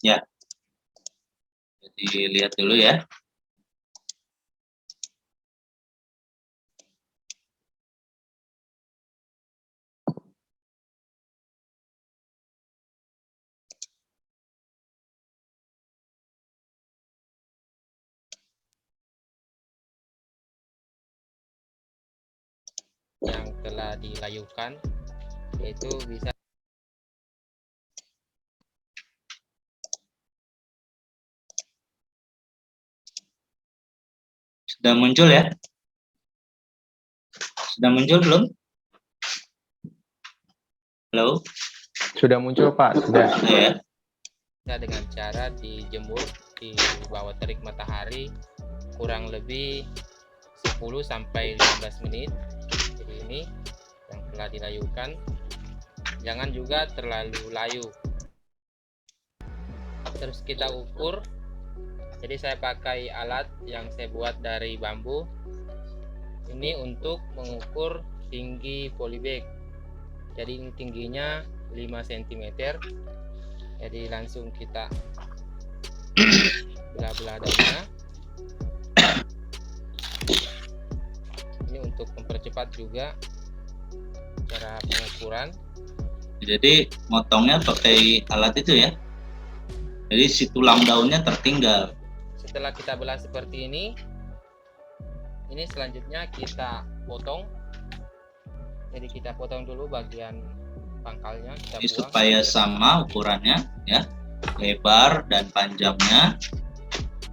Speaker 1: Ya, jadi lihat dulu ya.
Speaker 7: Yang telah dilayukan, yaitu bisa
Speaker 1: Sudah muncul ya? Sudah muncul belum? Halo?
Speaker 2: Sudah muncul Pak, sudah.
Speaker 1: Ya.
Speaker 7: dengan cara dijemur di bawah terik matahari kurang lebih 10-15 menit. Jadi ini yang telah dilayukan. Jangan juga terlalu layu. Terus kita ukur. Jadi saya pakai alat yang saya buat dari bambu. Ini untuk mengukur tinggi polybag. Jadi ini tingginya 5 cm. Jadi langsung kita belah-belah daunnya. Ini untuk mempercepat juga cara pengukuran.
Speaker 1: Jadi motongnya pakai alat itu ya. Jadi si tulang daunnya tertinggal.
Speaker 7: Setelah kita belah seperti ini selanjutnya kita potong. Jadi kita potong dulu bagian pangkalnya, kita
Speaker 1: Ini
Speaker 7: buang.
Speaker 1: supaya sama ukurannya ya, lebar dan panjangnya.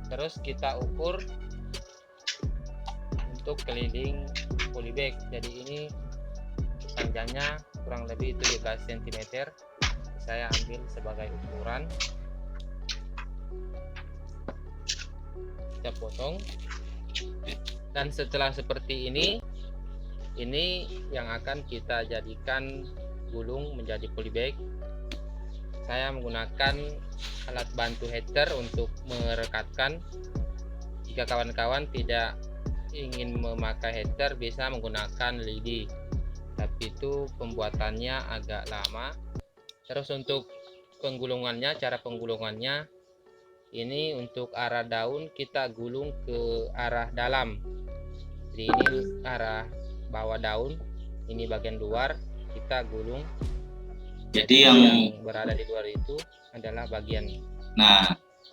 Speaker 7: Terus kita ukur untuk keliling polybag. Jadi ini panjangnya kurang lebih 17 cm. Saya ambil sebagai ukuran. Kita potong. Dan setelah seperti ini yang akan kita jadikan gulung menjadi polybag. Saya menggunakan alat bantu heater untuk merekatkan. Jika kawan-kawan tidak ingin memakai heater, bisa menggunakan lidi, tapi itu pembuatannya agak lama. Terus untuk penggulungannya, cara penggulungannya, ini untuk arah daun kita gulung ke arah dalam. Jadi ini arah bawah daun, ini bagian luar kita gulung.
Speaker 1: Jadi yang
Speaker 7: berada di luar itu adalah bagian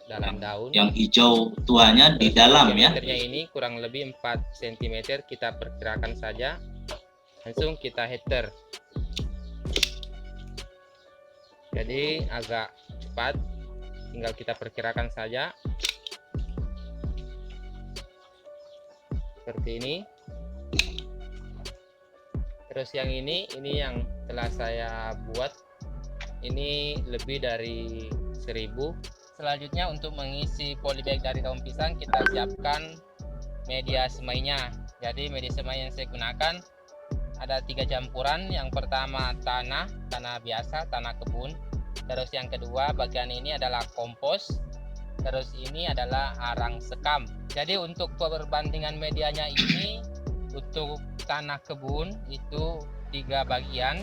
Speaker 7: dalam daun.
Speaker 1: Yang hijau tuanya di dalam ya.
Speaker 7: Diameternya ini kurang lebih 4 cm, kita perkirakan saja. Langsung kita heater. Jadi agak cepat, tinggal kita perkirakan saja. Seperti ini. Terus yang ini yang telah saya buat, ini lebih dari 1000. Selanjutnya untuk mengisi polybag dari daun pisang, kita siapkan media semainya. Jadi media semai yang saya gunakan ada 3 campuran. Yang pertama tanah biasa, tanah kebun. Terus yang kedua bagian ini adalah kompos. Terus ini adalah arang sekam. Jadi untuk perbandingan medianya ini, untuk tanah kebun itu 3 bagian.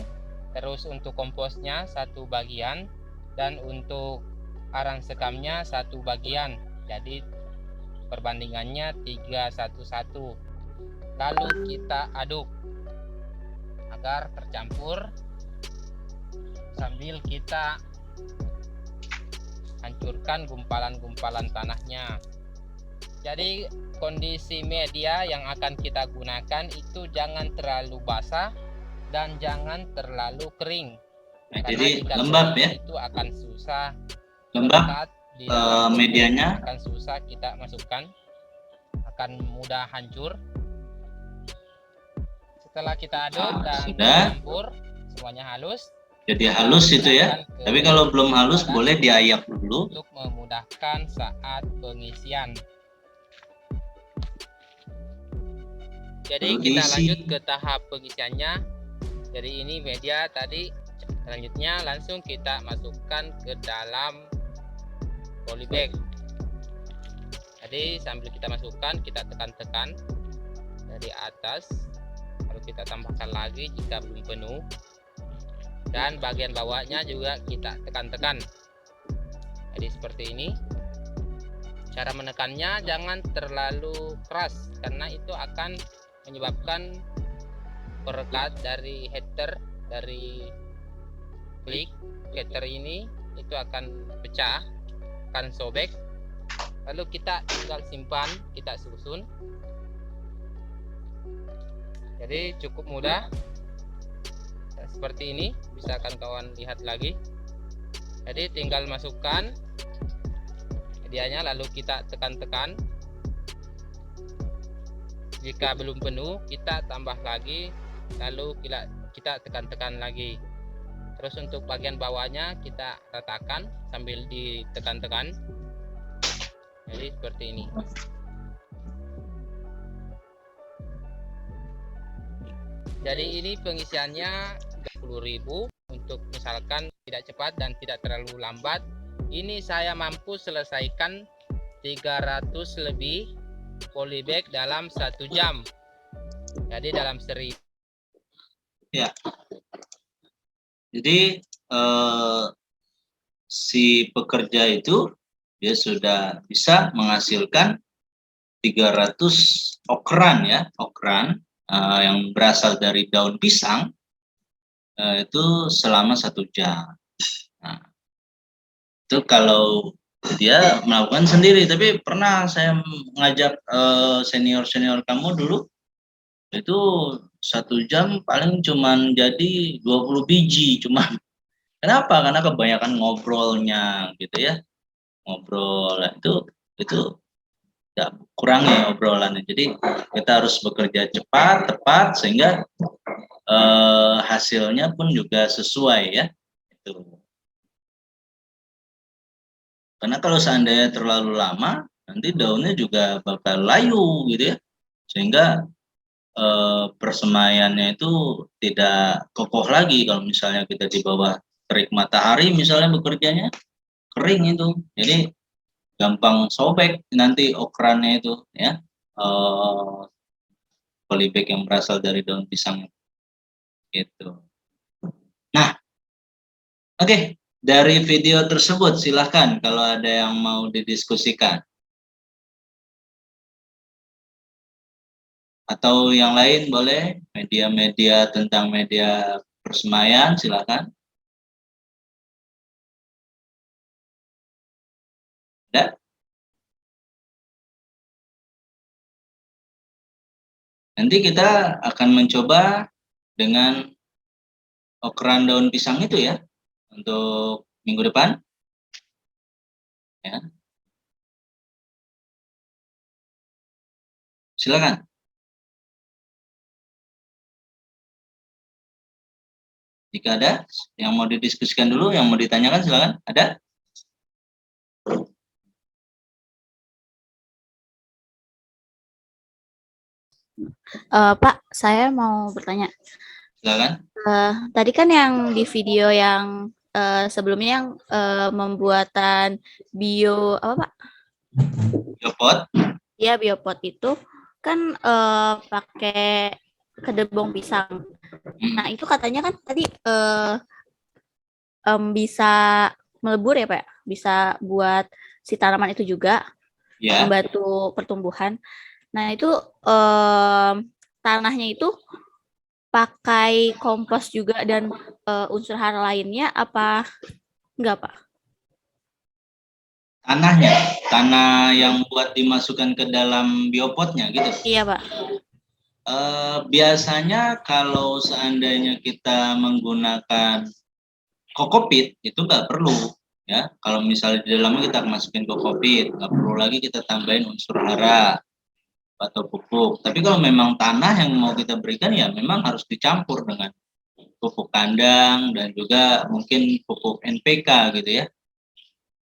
Speaker 7: Terus untuk komposnya 1 bagian, dan untuk arang sekamnya 1 bagian. Jadi perbandingannya 3:1. Lalu kita aduk agar tercampur sambil kita hancurkan gumpalan-gumpalan tanahnya. Jadi kondisi media yang akan kita gunakan itu jangan terlalu basah dan jangan terlalu kering.
Speaker 1: Jadi
Speaker 7: jika
Speaker 1: lembab ya.
Speaker 7: Itu akan susah.
Speaker 1: Lembab medianya.
Speaker 7: Akan susah kita masukkan, akan mudah hancur. Setelah kita aduk dan campur semuanya halus.
Speaker 1: Jadi halus itu ya. Tapi kalau belum halus boleh diayak dulu
Speaker 7: untuk memudahkan saat pengisian. Jadi kita lanjut ke tahap pengisiannya. Jadi ini media tadi. Selanjutnya langsung kita masukkan ke dalam polybag. Jadi sambil kita masukkan, kita tekan-tekan dari atas, lalu kita tambahkan lagi jika belum penuh, dan bagian bawahnya juga kita tekan-tekan. Jadi seperti ini. Cara menekannya jangan terlalu keras, karena itu akan menyebabkan perekat dari header, dari klik header ini itu akan pecah, akan sobek. Lalu kita tinggal simpan, kita susun. Jadi cukup mudah. Seperti ini, bisa kawan lihat lagi. Jadi tinggal masukkan medianya, lalu kita tekan-tekan. Jika belum penuh, kita tambah lagi, lalu kita tekan-tekan lagi. Terus untuk bagian bawahnya kita ratakan sambil ditekan-tekan. Jadi seperti ini. Jadi ini pengisiannya 30.000. Untuk misalkan tidak cepat dan tidak terlalu lambat, ini saya mampu selesaikan 300 lebih polybag dalam 1 jam. Jadi dalam 1000.
Speaker 1: Ya. Jadi si pekerja itu dia sudah bisa menghasilkan 300 okran ya, okran yang berasal dari daun pisang itu selama 1 jam. Nah, itu kalau dia melakukan sendiri. Tapi pernah saya mengajak senior kamu dulu, itu 1 jam paling cuman jadi 20 biji cuman. Kenapa? Karena kebanyakan ngobrolnya gitu ya, ngobrol itu ya, kurangnya obrolannya. Jadi kita harus bekerja cepat, tepat, sehingga hasilnya pun juga sesuai ya. Itu. Karena kalau seandainya terlalu lama, nanti daunnya juga bakal layu gitu ya, sehingga persemaiannya itu tidak kokoh lagi. Kalau misalnya kita di bawah terik matahari misalnya bekerjanya, kering itu, jadi gampang sobek nanti okranya itu ya, polybag yang berasal dari daun pisang itu. Nah, oke. Dari video tersebut silahkan kalau ada yang mau didiskusikan. Atau yang lain boleh, media-media tentang media persemaian silahkan. Ada? Nanti kita akan mencoba dengan okeran daun pisang itu ya, untuk minggu depan. Ya. Silakan. Jika ada yang mau didiskusikan dulu, yang mau ditanyakan silakan. Ada?
Speaker 6: Pak, saya mau bertanya.
Speaker 1: Silakan.
Speaker 6: Tadi kan yang di video yang sebelumnya yang pembuatan apa Pak?
Speaker 1: Biopot.
Speaker 6: Ya, biopot itu kan pakai kedebong pisang. Nah, itu katanya kan tadi bisa melebur ya Pak? Bisa buat si tanaman itu juga,
Speaker 1: Ya.
Speaker 6: membantu pertumbuhan. Nah, itu tanahnya itu pakai kompos juga dan unsur hara lainnya apa enggak Pak?
Speaker 1: Tanahnya, tanah yang buat dimasukkan ke dalam biopotnya gitu.
Speaker 6: Iya Pak.
Speaker 1: Biasanya kalau seandainya kita menggunakan kokopit itu nggak perlu ya. Kalau misalnya di dalamnya kita masukin kokopit, nggak perlu lagi kita tambahin unsur hara atau pupuk. Tapi kalau memang tanah yang mau kita berikan ya memang harus dicampur dengan pupuk kandang dan juga mungkin pupuk NPK gitu ya.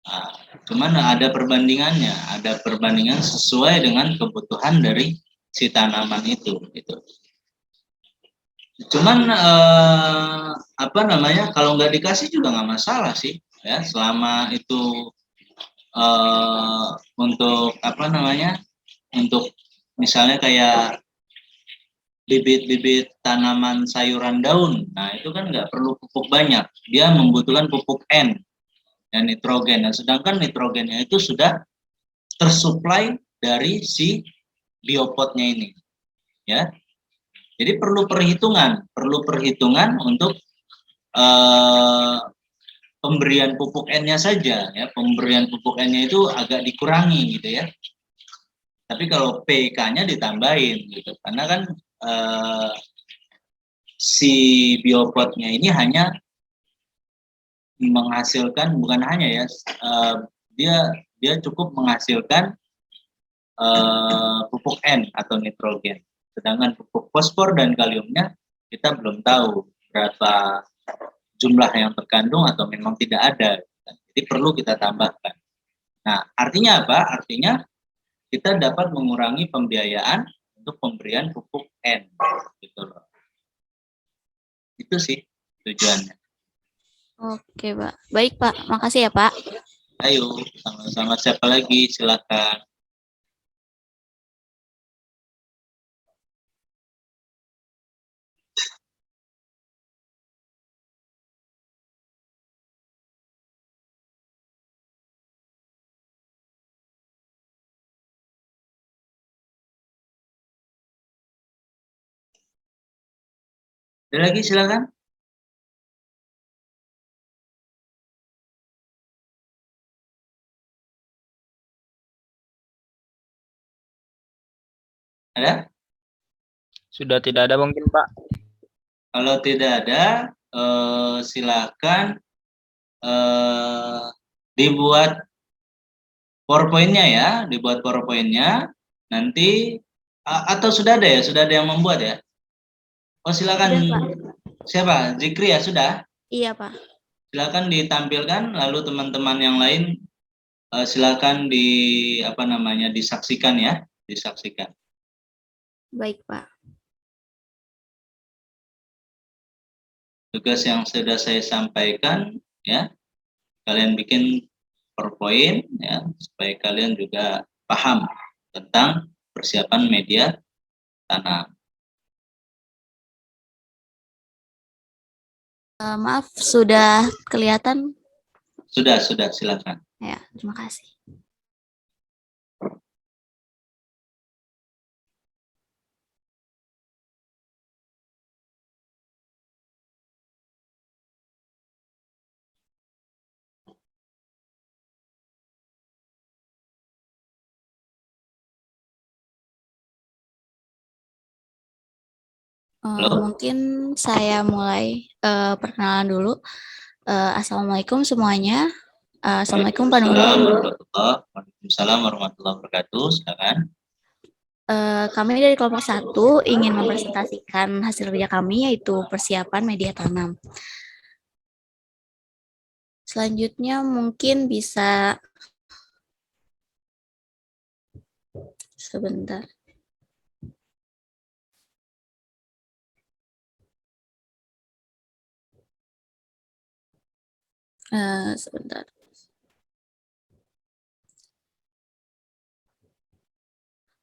Speaker 1: Nah, cuman ada perbandingannya, ada perbandingan sesuai dengan kebutuhan dari si tanaman itu gitu. Cuman apa namanya, kalau nggak dikasih juga nggak masalah sih ya, selama itu untuk apa namanya, untuk misalnya kayak bibit-bibit tanaman sayuran daun, nah itu kan nggak perlu pupuk banyak, dia membutuhkan pupuk N dan nitrogen. Nah, sedangkan nitrogennya itu sudah tersuplai dari si biopotnya ini, ya. Jadi perlu perhitungan untuk pemberian pupuk N-nya saja, ya. Pemberian pupuk N-nya itu agak dikurangi gitu ya. Tapi kalau PK-nya ditambahin gitu, karena kan si biopotnya ini hanya menghasilkan, bukan hanya ya, dia cukup menghasilkan pupuk N atau nitrogen. Sedangkan pupuk fosfor dan kaliumnya kita belum tahu berapa jumlah yang terkandung atau memang tidak ada. Jadi perlu kita tambahkan. Nah, artinya apa? Artinya kita dapat mengurangi pembiayaan untuk pemberian pupuk N. Gitu loh. Itu sih tujuannya.
Speaker 6: Oke Pak. Baik Pak, makasih ya Pak.
Speaker 1: Ayo, sama-sama, siapa lagi? Silakan. Ada lagi, silakan. Ada?
Speaker 7: Sudah tidak ada mungkin Pak.
Speaker 1: Kalau tidak ada, silakan dibuat PowerPoint-nya ya, dibuat PowerPoint-nya. Nanti atau sudah ada ya, sudah ada yang membuat ya? Oh silakan.
Speaker 6: Sudah, Pak.
Speaker 1: Siapa? Zikri ya, sudah?
Speaker 6: Iya Pak.
Speaker 1: Silakan ditampilkan, lalu teman-teman yang lain silakan disaksikan ya, disaksikan.
Speaker 6: Baik, Pak.
Speaker 1: Tugas yang sudah saya sampaikan ya, kalian bikin PowerPoint ya, supaya kalian juga paham tentang persiapan media tanam.
Speaker 6: Maaf, sudah kelihatan?
Speaker 1: Sudah, silakan.
Speaker 6: Ya, terima kasih. Mungkin saya mulai perkenalan dulu. Assalamualaikum semuanya. Assalamualaikum Pak Nurul.
Speaker 1: Waalaikumsalam warahmatullahi wabarakatuh. Silakan.
Speaker 6: Kami dari kelompok 1 ingin mempresentasikan hasil kerja kami, yaitu persiapan media tanam. Selanjutnya mungkin bisa sebentar. Sebentar.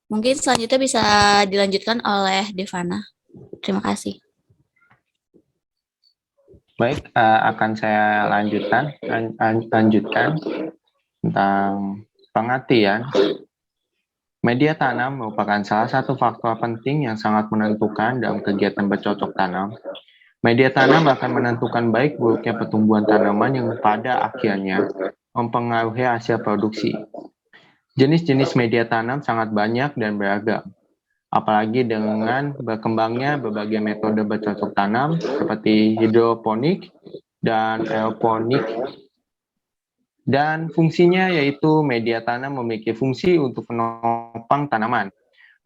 Speaker 6: Mungkin selanjutnya bisa dilanjutkan oleh Devana. Terima kasih.
Speaker 2: Baik, akan saya lanjutkan tentang pengertian. Media tanam merupakan salah satu faktor penting yang sangat menentukan dalam kegiatan bercocok tanam. Media tanam akan menentukan baik buruknya pertumbuhan tanaman yang pada akhirnya mempengaruhi hasil produksi. Jenis-jenis media tanam sangat banyak dan beragam, apalagi dengan berkembangnya berbagai metode bercocok tanam seperti hidroponik dan aeroponik. Dan fungsinya yaitu media tanam memiliki fungsi untuk menopang tanaman,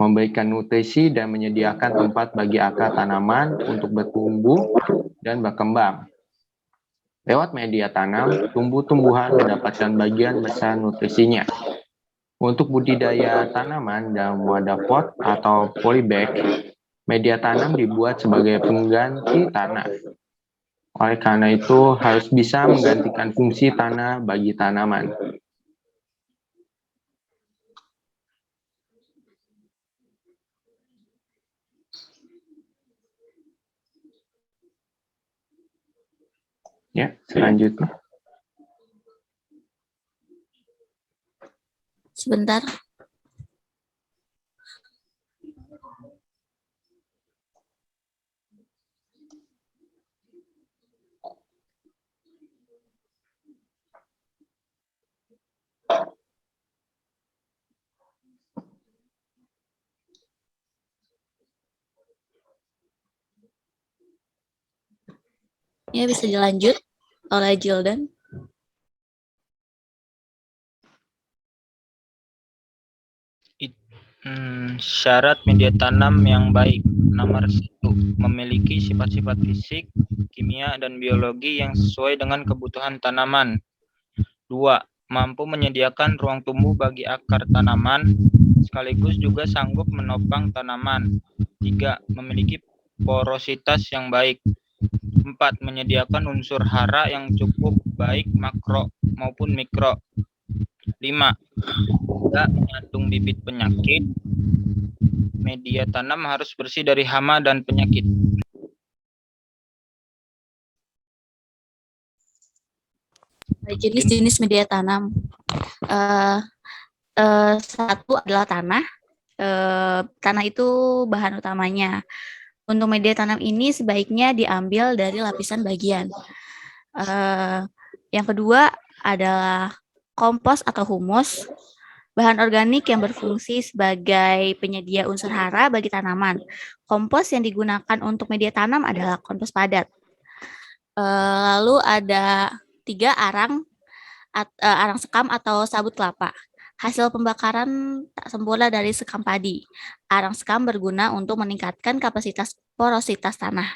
Speaker 2: memberikan nutrisi dan menyediakan tempat bagi akar tanaman untuk bertumbuh dan berkembang. Lewat media tanam, tumbuh-tumbuhan mendapatkan bagian besar nutrisinya. Untuk budidaya tanaman dalam wadah pot atau polybag, media tanam dibuat sebagai pengganti tanah. Oleh karena itu, harus bisa menggantikan fungsi tanah bagi tanaman. Ya, selanjutnya.
Speaker 6: Sebentar. Ya, bisa dilanjut oleh Jildan.
Speaker 8: Syarat media tanam yang baik. Nomor 1, memiliki sifat-sifat fisik, kimia, dan biologi yang sesuai dengan kebutuhan tanaman. 2, mampu menyediakan ruang tumbuh bagi akar tanaman, sekaligus juga sanggup menopang tanaman. 3, memiliki porositas yang baik. 4, menyediakan unsur hara yang cukup baik makro maupun mikro. 5, tidak mengandung bibit penyakit. Media tanam harus bersih dari hama dan penyakit.
Speaker 6: Jenis-jenis media tanam. Satu adalah tanah. Tanah itu bahan utamanya. Untuk media tanam ini sebaiknya diambil dari lapisan bagian. Yang kedua adalah kompos atau humus, bahan organik yang berfungsi sebagai penyedia unsur hara bagi tanaman. Kompos yang digunakan untuk media tanam adalah kompos padat. Lalu ada 3, arang sekam atau sabut kelapa. Hasil pembakaran tak sempurna dari sekam padi. Arang sekam berguna untuk meningkatkan kapasitas porositas tanah.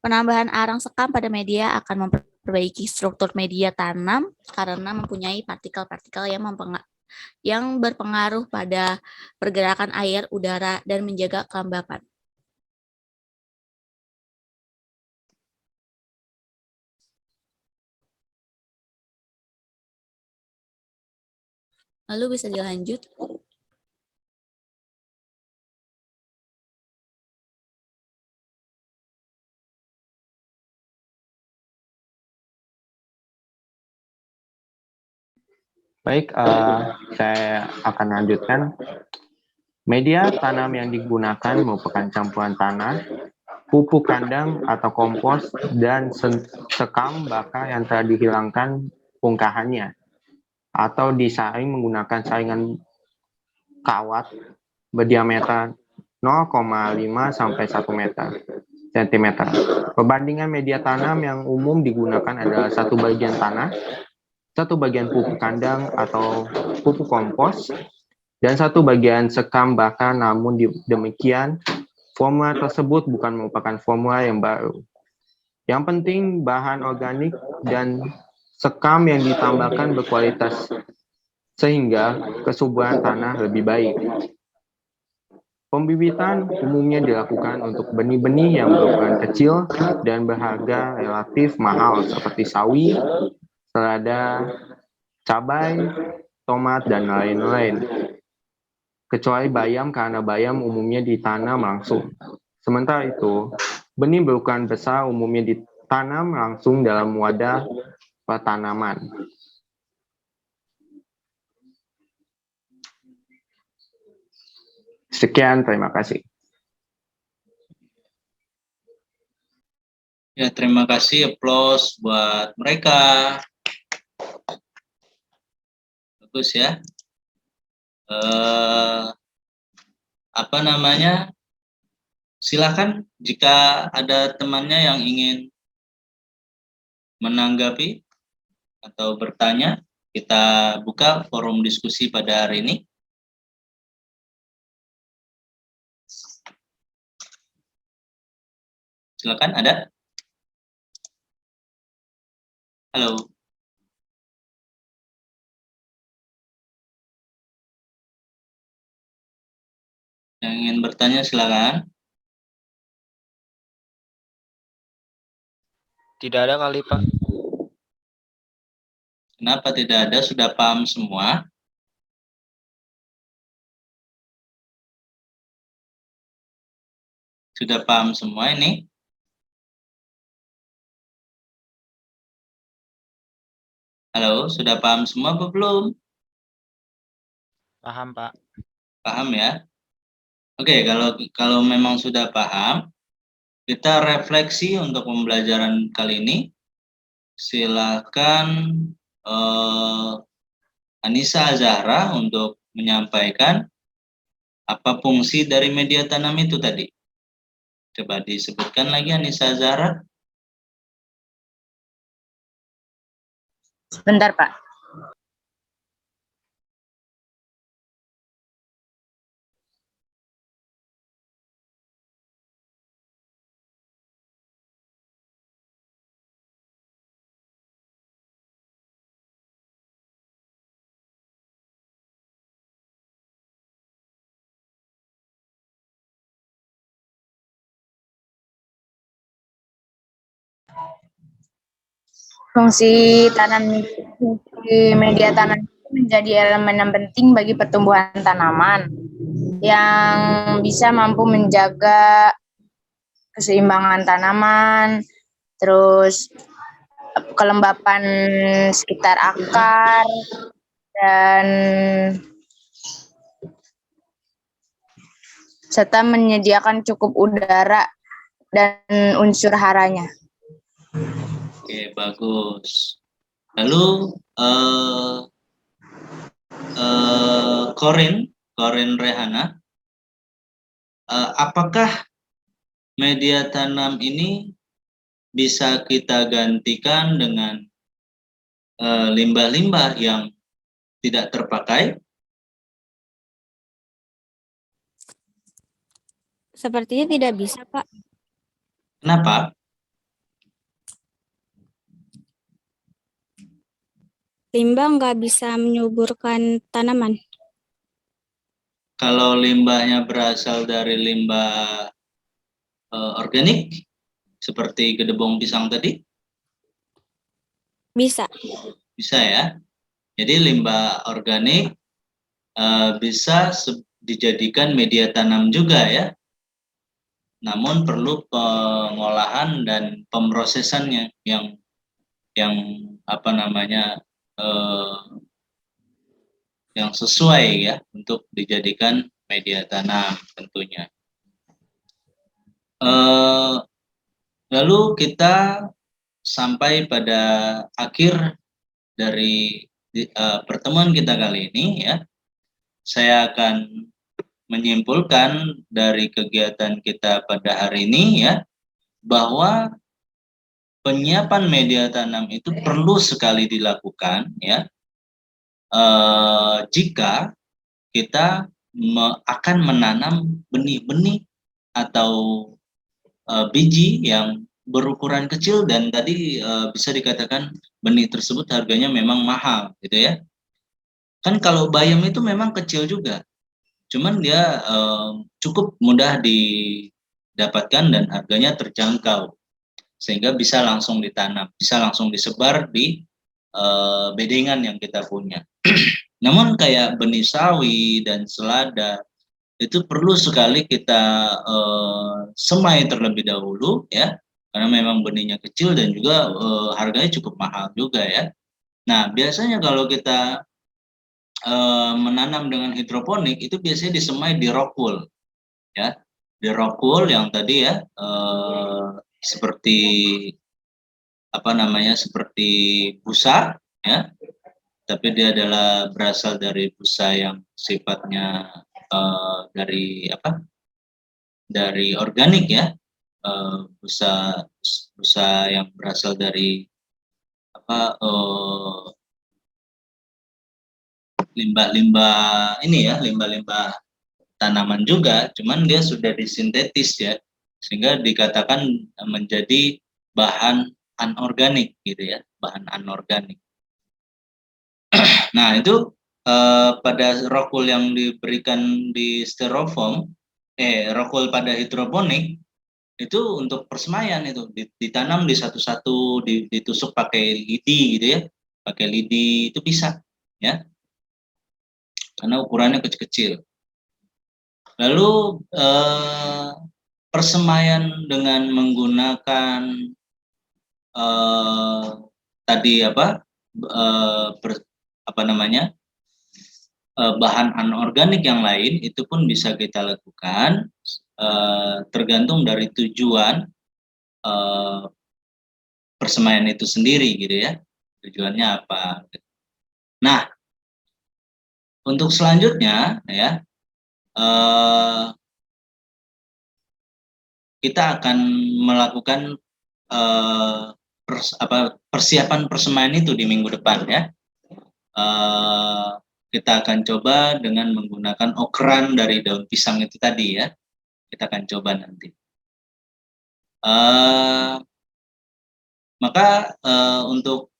Speaker 6: Penambahan arang sekam pada media akan memperbaiki struktur media tanam karena mempunyai partikel-partikel yang berpengaruh pada pergerakan air, udara, dan menjaga kelembapan. Lalu bisa dilanjut.
Speaker 2: Baik, saya akan lanjutkan. Media tanam yang digunakan merupakan campuran tanah, pupuk kandang atau kompos, dan sekam baka yang telah dihilangkan bongkahannya, atau disaring menggunakan saringan kawat berdiameter 0,5 sampai 1 cm. Perbandingan media tanam yang umum digunakan adalah 1 bagian tanah, 1 bagian pupuk kandang atau pupuk kompos, dan 1 bagian sekam baka. Namun demikian, formula tersebut bukan merupakan formula yang baru. Yang penting, bahan organik dan sekam yang ditambahkan berkualitas sehingga kesuburan tanah lebih baik. Pembibitan umumnya dilakukan untuk benih-benih yang berukuran kecil dan berharga relatif mahal seperti sawi, selada, cabai, tomat, dan lain-lain. Kecuali bayam karena bayam umumnya ditanam langsung. Sementara itu, benih berukuran besar umumnya ditanam langsung dalam wadah pertanaman. Sekian, terima kasih.
Speaker 1: Ya, terima kasih, applause buat mereka. Bagus ya. Apa namanya? Silakan jika ada temannya yang ingin menanggapi atau bertanya, kita buka forum diskusi pada hari ini. Silakan, ada? Halo. Yang ingin bertanya silakan.
Speaker 8: Tidak ada kali, Pak.
Speaker 1: Kenapa tidak ada? Sudah paham semua? Sudah paham semua ini? Halo, sudah paham semua apa belum?
Speaker 8: Paham, Pak.
Speaker 1: Paham ya? Oke, kalau memang sudah paham, kita refleksi untuk pembelajaran kali ini. Silakan Anissa Zahra untuk menyampaikan apa fungsi dari media tanam itu tadi. Coba disebutkan lagi, Anissa Zahra.
Speaker 9: Sebentar, Pak. Fungsi media tanam menjadi elemen yang penting bagi pertumbuhan tanaman yang bisa mampu menjaga keseimbangan tanaman, terus kelembapan sekitar akar, dan serta menyediakan cukup udara dan unsur haranya.
Speaker 1: Oke, bagus. Lalu Corin Rehana, apakah media tanam ini bisa kita gantikan dengan limbah-limbah yang tidak terpakai?
Speaker 6: Sepertinya tidak bisa, Pak.
Speaker 1: Kenapa?
Speaker 3: limbah nggak bisa menyuburkan tanaman.
Speaker 1: Kalau limbahnya berasal dari limbah organik, seperti gedebong pisang tadi,
Speaker 3: Bisa.
Speaker 1: bisa ya. Jadi limbah organik bisa dijadikan media tanam juga ya. Namun perlu pengolahan dan pemrosesannya yang apa namanya yang sesuai ya untuk dijadikan media tanam tentunya. Lalu kita sampai pada akhir dari pertemuan kita kali ini ya. Saya akan menyimpulkan dari kegiatan kita pada hari ini ya, bahwa penyiapan media tanam itu perlu sekali dilakukan ya, jika kita akan menanam benih-benih atau biji yang berukuran kecil dan tadi bisa dikatakan benih tersebut harganya memang mahal gitu ya. Kan kalau bayam itu memang kecil juga, cuman dia cukup mudah didapatkan dan harganya terjangkau sehingga bisa langsung ditanam, bisa langsung disebar di bedengan yang kita punya. Namun kayak benih sawi dan selada itu perlu sekali kita semai terlebih dahulu ya, karena memang benihnya kecil dan juga harganya cukup mahal juga ya. Nah biasanya kalau kita menanam dengan hidroponik itu biasanya disemai di rock wool ya, di rock wool yang tadi ya seperti apa namanya, seperti busa ya, tapi dia adalah berasal dari busa yang sifatnya dari apa, dari organik ya, busa busa yang berasal dari apa, limbah-limbah ini ya, limbah-limbah tanaman juga, cuman dia sudah disintetis ya, sehingga dikatakan menjadi bahan anorganik gitu ya, bahan anorganik. Nah itu pada rock wool yang diberikan di styrofoam, rock wool pada hidroponik itu untuk persemaian itu ditanam di satu-satu, ditusuk pakai lidi gitu ya, pakai lidi itu bisa ya, karena ukurannya kecil-kecil. Lalu persemaian dengan menggunakan tadi apa, apa namanya, bahan anorganik yang lain itu pun bisa kita lakukan, tergantung dari tujuan persemaian itu sendiri gitu ya, tujuannya apa. Nah untuk selanjutnya ya, kita akan melakukan persiapan persemaian itu di minggu depan ya. Kita akan coba dengan menggunakan okran dari daun pisang itu tadi ya. Kita akan coba nanti. Maka untuk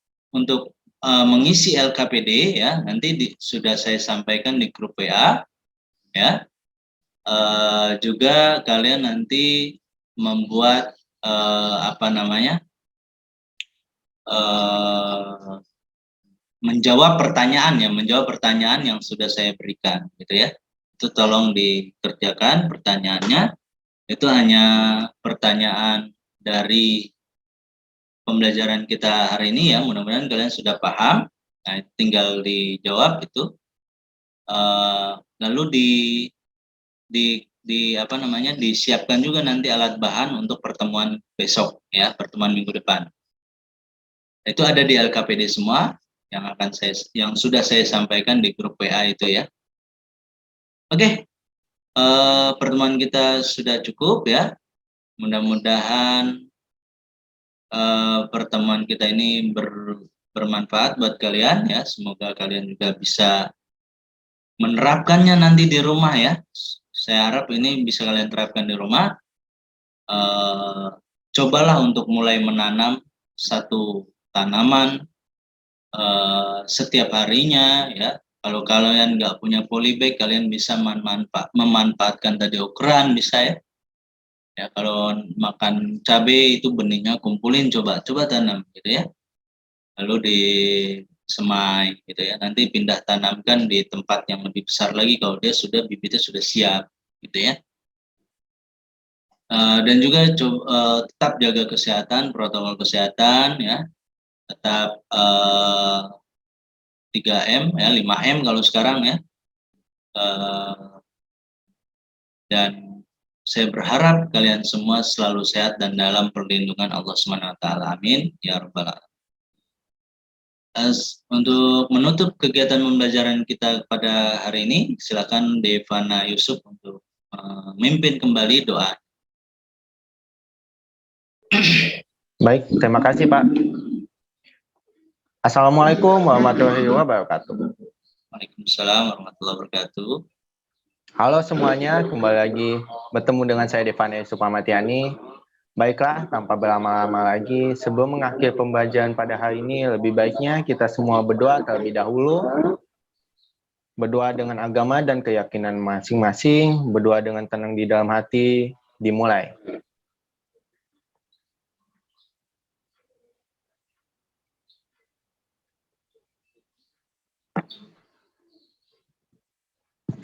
Speaker 1: mengisi LKPD ya, nanti sudah saya sampaikan di grup WA ya. Juga kalian nanti membuat apa namanya, menjawab pertanyaan yang sudah saya berikan gitu ya. Itu tolong dikerjakan pertanyaannya. Itu hanya pertanyaan dari pembelajaran kita hari ini ya, mudah-mudahan kalian sudah paham. Nah, tinggal dijawab itu. Lalu apa namanya, disiapkan juga nanti alat bahan untuk pertemuan besok ya, pertemuan minggu depan. Itu ada di LKPD semua yang sudah saya sampaikan di grup WA itu ya. Oke. Pertemuan kita sudah cukup ya. Mudah-mudahan pertemuan kita ini bermanfaat buat kalian ya. Semoga kalian juga bisa menerapkannya nanti di rumah ya. Saya harap ini bisa kalian terapkan di rumah. Cobalah untuk mulai menanam satu tanaman setiap harinya ya. Kalau kalian nggak punya polybag, kalian bisa memanfaatkan tadi ukuran bisa ya. Ya kalau makan cabai itu benihnya kumpulin, coba tanam gitu ya. Lalu disemai gitu ya. Nanti pindah tanamkan di tempat yang lebih besar lagi kalau dia sudah bibitnya sudah siap gitu ya. Dan juga tetap jaga kesehatan, protokol kesehatan ya. Tetap 3M ya, 5M kalau sekarang ya. Dan saya berharap kalian semua selalu sehat dan dalam perlindungan Allah SWT. Amin ya rabbal alamin. Untuk menutup kegiatan pembelajaran kita pada hari ini, silakan Devana Yusuf untuk memimpin kembali doa.
Speaker 2: Baik, terima kasih Pak. Assalamualaikum warahmatullahi wabarakatuh.
Speaker 1: Waalaikumsalam warahmatullahi wabarakatuh.
Speaker 2: Halo semuanya, kembali lagi bertemu dengan saya Devana Yusuf Ahmad-Yani. Baiklah, tanpa berlama-lama lagi, sebelum mengakhiri pembelajaran pada hari ini, lebih baiknya kita semua berdoa terlebih dahulu. Berdoa dengan agama dan keyakinan masing-masing, berdoa dengan tenang di dalam hati, dimulai.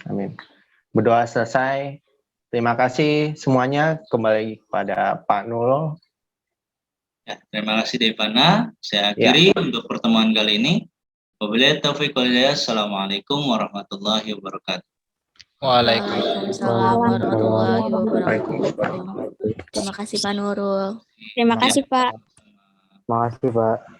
Speaker 2: Amin. Berdoa selesai. Terima kasih semuanya. Kembali kepada Pak Nurul.
Speaker 1: Ya, terima kasih Devana. Saya akhiri untuk pertemuan kali ini. Wabillahi taufiq wal hidayah. Assalamualaikum warahmatullahi wabarakatuh.
Speaker 6: Waalaikumsalam warahmatullahi wabarakatuh. Terima kasih Pak Nurul.
Speaker 3: Terima kasih, Pak.
Speaker 2: Terima kasih Pak.